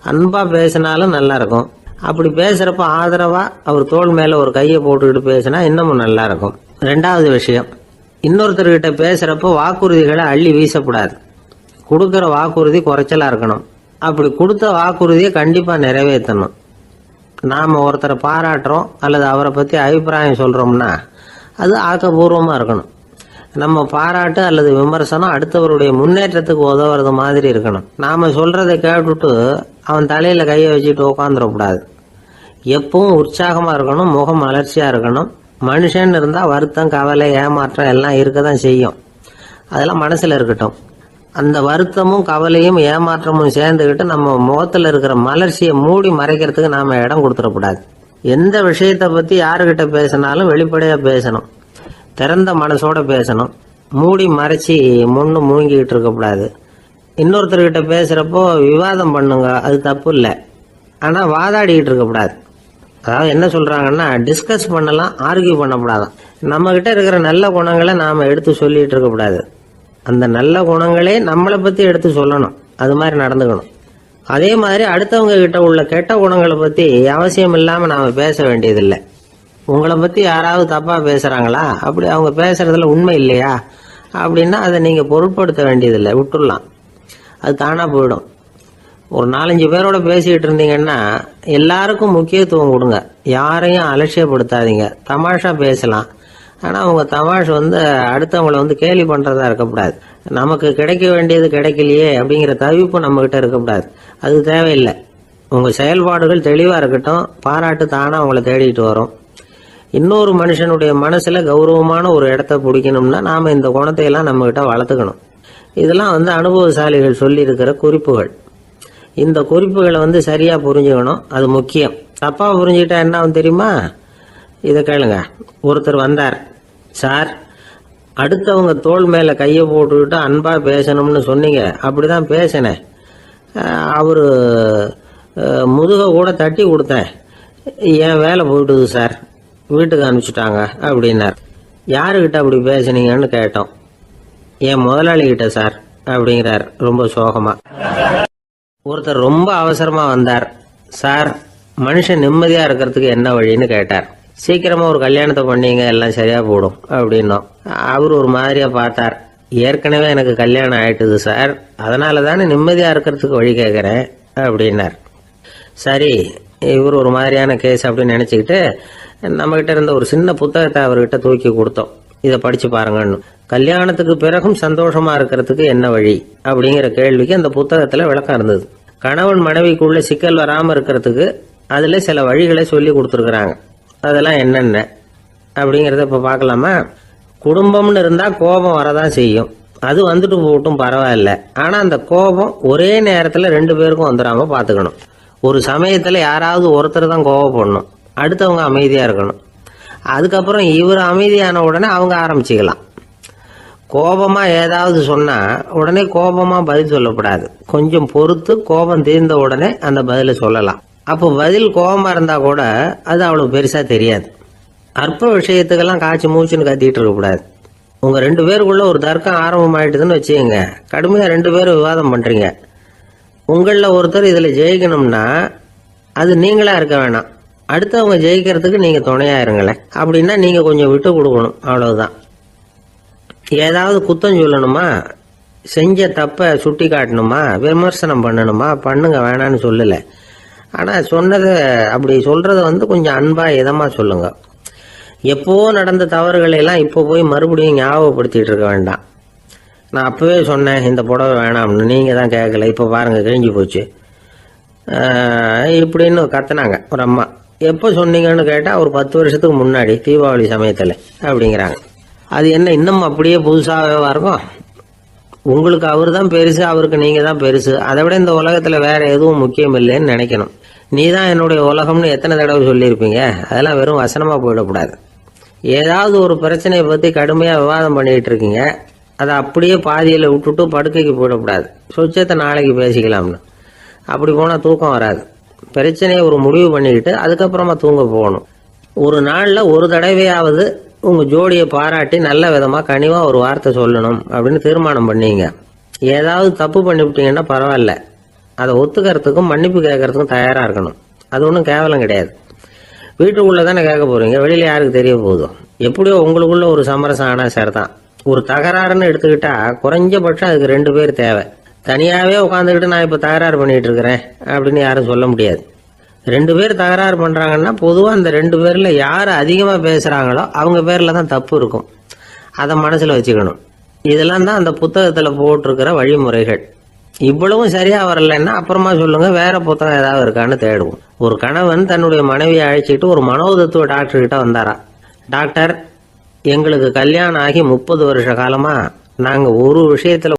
அன்பாக பேசினாலும் நல்லா இருக்கும். அப்படி பேசுகிறப்ப ஆதரவாக அவர் தோள் மேலே ஒரு கையை போட்டுக்கிட்டு பேசினா இன்னமும் நல்லா இருக்கும். ரெண்டாவது விஷயம், இன்னொருத்தர்கிட்ட பேசுகிறப்ப வாக்குறுதிகளை அள்ளி வீசக்கூடாது. கொடுக்குற வாக்குறுதி குறைச்சலாக இருக்கணும். அப்படி கொடுத்த வாக்குறுதியை கண்டிப்பாக நிறைவேற்றணும். நாம் ஒருத்தரை பாராட்டுறோம் அல்லது அவரை பற்றி அபிப்பிராயம் சொல்கிறோம்னா அது ஆக்கப்பூர்வமாக இருக்கணும். நம்ம பாராட்டு அல்லது விமர்சனம் அடுத்தவருடைய முன்னேற்றத்துக்கு உதவுறது மாதிரி இருக்கணும். நாம் சொல்கிறத கேட்டுட்டு அவன் தலையில் கையை வச்சுட்டு உட்காந்துடக்கூடாது. எப்பவும் உற்சாகமாக இருக்கணும், முகம் மலர்ச்சியாக இருக்கணும். மனுஷன் இருந்தால் வருத்தம், கவலை, ஏமாற்றம் எல்லாம் இருக்க தான் செய்யும். அதெல்லாம் மனசில் இருக்கட்டும். அந்த வருத்தமும் கவலையும் ஏமாற்றமும் சேர்ந்துக்கிட்டு நம்ம முகத்தில் இருக்கிற மலர்ச்சியை மூடி மறைக்கிறதுக்கு நாம் இடம் கொடுத்துடக்கூடாது. எந்த விஷயத்தை பற்றி யாருக்கிட்ட பேசினாலும் வெளிப்படையாக பேசணும், திறந்த மனசோட பேசணும். மூடி மறைச்சி முன்னு மூங்கிக்கிட்டு இருக்கக்கூடாது. இன்னொருத்தர்கிட்ட பேசுகிறப்போ விவாதம் பண்ணுங்க, அது தப்பு இல்லை. ஆனால் வாதாடிக்கிட்டு இருக்கக்கூடாது. அதாவது என்ன சொல்கிறாங்கன்னா, டிஸ்கஸ் பண்ணலாம், ஆர்கியூ பண்ணக்கூடாதான். நம்மக்கிட்ட இருக்கிற நல்ல குணங்களை நாம் எடுத்து சொல்லிகிட்டு இருக்கக்கூடாது. அந்த நல்ல குணங்களே நம்மளை பற்றி எடுத்து சொல்லணும், அது மாதிரி நடந்துக்கணும். அதே மாதிரி அடுத்தவங்க கிட்ட உள்ள கெட்ட குணங்களை பற்றி அவசியம் இல்லாமல் நாம் பேச வேண்டியதில்லை. உங்களை பற்றி யாராவது தப்பாக பேசுகிறாங்களா, அப்படி அவங்க பேசுகிறதுல உண்மை இல்லையா அப்படின்னா அதை நீங்கள் பொருட்படுத்த வேண்டியதில்லை, விட்டுடலாம். அது தானாக போயிடும். ஒரு 4-5 பேரோட பேசிக்கிட்டு இருந்தீங்கன்னா எல்லாருக்கும் முக்கியத்துவம் கொடுங்க, யாரையும் அலட்சியப்படுத்தாதீங்க. தமாஷா பேசலாம், ஆனால் அவங்க தமாஷ் அடுத்தவங்களை கேலி பண்ணுறதா இருக்கக்கூடாது. நமக்கு கிடைக்க வேண்டியது கிடைக்கலையே அப்படிங்கிற தவிப்பு நம்மகிட்ட இருக்கக்கூடாது, அது தேவையில்லை. உங்கள் செயல்பாடுகள் தெளிவாக இருக்கட்டும், பாராட்டு தானாக அவங்கள தேடிட்டு வரும். இன்னொரு மனுஷனுடைய மனசில் கௌரவமான ஒரு இடத்த பிடிக்கணும்னா நாம் இந்த குணத்தையெல்லாம் நம்மகிட்ட வளர்த்துக்கணும். இதெல்லாம் அனுபவசாலிகள் சொல்லியிருக்கிற குறிப்புகள். இந்த குறிப்புகளை சரியாக புரிஞ்சுக்கணும், அது முக்கியம். தப்பாக புரிஞ்சுக்கிட்டா என்ன ஆகும் தெரியுமா? இதை கேளுங்க. ஒருத்தர் வந்தார், சார் அடுத்தவங்க தோள் மேலே கையை போட்டுக்கிட்டு அன்பாக பேசணும்னு சொன்னீங்க, அப்படிதான் பேசினேன். அவர் முதுகை கூட தட்டி கொடுத்தேன், என் வேலை போயிட்டுது சார், வீட்டுக்கு அனுப்பிச்சிட்டாங்க அப்படின்னார். யாருக்கிட்ட அப்படி பேசுனீங்கன்னு கேட்டோம். என் முதலாளிகிட்ட சார் அப்படிங்கிறார் ரொம்ப சோகமா. ஒருத்தர் ரொம்ப அவசரமா வந்தார், சார் மனுஷன் நிம்மதியா இருக்கிறதுக்கு என்ன வழின்னு கேட்டார். சீக்கிரமா ஒரு கல்யாணத்தை பண்ணீங்க, எல்லாம் சரியா போடும் அப்படின்னோம். அவர் ஒரு மாதிரியா பார்த்தார். ஏற்கனவே எனக்கு கல்யாணம் ஆயிட்டுது சார், அதனால தானே நிம்மதியா இருக்கிறதுக்கு வழி கேட்கறேன் அப்படின்னார். சரி, இவர் ஒரு மாதிரியான கேஸ் அப்படின்னு நினைச்சுக்கிட்டு நம்ம கிட்ட இருந்த ஒரு சின்ன புத்தகத்தை அவர்கிட்ட தூக்கி கொடுத்தோம். இதை படிச்சு பாருங்கன்னு. கல்யாணத்துக்கு பிறகும் சந்தோஷமா இருக்கிறதுக்கு என்ன வழி அப்படிங்கிற கேள்விக்கு அந்த புத்தகத்துல விளக்கம் இருந்தது. கணவன் மனைவிக்குள்ள சிக்கல் வராம இருக்கிறதுக்கு அதுல சில வழிகளை சொல்லி கொடுத்துருக்குறாங்க. அதெல்லாம் என்னென்ன அப்படிங்கிறத இப்ப பார்க்கலாமா? குடும்பம்னு இருந்தால் கோபம் வரதான் செய்யும். அது வந்துட்டு போகட்டும், பரவாயில்ல. ஆனால் அந்த கோபம் ஒரே நேரத்தில் 2 பேருக்கும் வந்துடாமல் பார்த்துக்கணும். ஒரு சமயத்தில் யாராவது ஒருத்தர் தான் கோபப்படணும், அடுத்தவங்க அமைதியாக இருக்கணும். அதுக்கப்புறம் இவர் அமைதியான உடனே அவங்க ஆரம்பிச்சுக்கலாம். கோபமாக ஏதாவது சொன்னால் உடனே கோபமாக பதில் சொல்லக்கூடாது. கொஞ்சம் பொறுத்து கோபம் தீர்ந்த உடனே அந்த பதிலை சொல்லலாம். அப்போ பதில் கோபமாக இருந்தால் கூட அது அவ்வளோ பெருசாக தெரியாது. அற்ப விஷயத்துக்கெல்லாம் காய்ச்சி மூச்சுன்னு கத்திட்டு இருக்கக்கூடாது. உங்கள் 2 பேருக்குள்ள ஒரு தர்க்கம் ஆரம்பமாயிட்டுதுன்னு வச்சுக்கோங்க. கடுமையாக 2 பேரும் விவாதம் பண்ணுறீங்க. உங்களில் ஒருத்தர் இதில் ஜெயிக்கணும்னா அது நீங்களாக இருக்க வேணாம், அடுத்தவங்க ஜெயிக்கிறதுக்கு நீங்கள் துணையாக இருங்களேன். அப்படின்னா நீங்கள் கொஞ்சம் விட்டு கொடுக்கணும், அவ்வளவுதான். ஏதாவது குத்தம் சொல்லணுமா, செஞ்ச தப்பை சுட்டி காட்டணுமா, விமர்சனம் பண்ணணுமா, பண்ணுங்க, வேணான்னு சொல்லலை. ஆனால் சொன்னதை அப்படி சொல்கிறத கொஞ்சம் அன்பாக இதமாக சொல்லுங்க. எப்போ நடந்த தவறுகளை எல்லாம் இப்போ போய் மறுபடியும் ஞாபகப்படுத்திட்டு இருக்க வேண்டாம். நான் அப்போவே சொன்னேன் இந்த புடவை வேணாம்னு, நீங்கள் தான் கேட்கல, இப்போ பாருங்கள் கிழிஞ்சு போச்சு இப்படின்னு கத்துனாங்க ஒரு அம்மா. எப்போ சொன்னீங்கன்னு கேட்டால் ஒரு 10 வருஷத்துக்கு முன்னாடி தீபாவளி சமயத்தில் அப்படிங்கிறாங்க. அது என்ன இன்னும் அப்படியே புதுசாகவே இருக்கும்? உங்களுக்கு அவர் தான் பெருசு, அவருக்கு நீங்கள் தான் பெருசு. அதை விட இந்த உலகத்தில் வேறு எதுவும் முக்கியம் இல்லைன்னு நினைக்கணும். நீ தான் என்னுடைய உலகம்னு எத்தனை தடவை சொல்லியிருப்பீங்க? அதெல்லாம் வெறும் வசனமாக போயிடக்கூடாது. ஏதாவது ஒரு பிரச்சனையை பற்றி கடுமையாக விவாதம் பண்ணிகிட்டு இருக்கீங்க, அதை அப்படியே பாதியில் விட்டுட்டு படுக்கைக்கு போயிடக்கூடாது. சொச்சத்தை நாளைக்கு பேசிக்கலாம்னு. அப்படி போனால் தூக்கம் வராது. பிரச்சனையை ஒரு முடிவு பண்ணிக்கிட்டு அதுக்கப்புறமா தூங்க போகணும். ஒரு நாளில் ஒரு தடவையாவது உங்கள் ஜோடியை பாராட்டி நல்ல விதமாக கனிவாக ஒரு வார்த்தை சொல்லணும் அப்படின்னு தீர்மானம் பண்ணீங்க. ஏதாவது தப்பு பண்ணிவிட்டீங்கன்னா பரவாயில்ல, அதை ஒத்துக்கிறதுக்கும் மன்னிப்பு கேட்கறதுக்கும் தயாராக இருக்கணும். அது ஒன்றும் கேவலம் கிடையாது. வீட்டுக்குள்ளே தானே கேட்க போகிறீங்க, வெளியில் யாருக்கு தெரிய போதும்? எப்படியோ உங்களுக்குள்ள ஒரு சமரசம் ஆனால் சார் தான். ஒரு தகராறுன்னு எடுத்துக்கிட்டா குறைஞ்சபட்சம் அதுக்கு 2 பேர் தேவை. தனியாகவே உட்காந்துக்கிட்டு நான் இப்போ தகராறு பண்ணிகிட்டு இருக்கிறேன் அப்படின்னு யாரும் சொல்ல முடியாது. 2 பேர் தகராறு பண்ணுறாங்கன்னா பொதுவாக அந்த 2 பேரில் யார் அதிகமாக பேசுகிறாங்களோ அவங்க பேரில் தான் தப்பு இருக்கும். அதை மனசில் வச்சுக்கணும். இதெல்லாம் தான் அந்த புத்தகத்தில் போட்டிருக்கிற வழிமுறைகள். இவ்வளவும் சரியாக வரலைன்னா அப்புறமா சொல்லுங்கள், வேற புத்தகம் ஏதாவது இருக்கான்னு தேடுவோம். ஒரு கணவன் தன்னுடைய மனைவியை அழைச்சிட்டு ஒரு மனோதத்துவ டாக்டர்கிட்ட வந்தாராம். டாக்டர், எங்களுக்கு கல்யாணம் ஆகி 30 வருஷ காலமாக நாங்கள் ஒரு விஷயத்தில்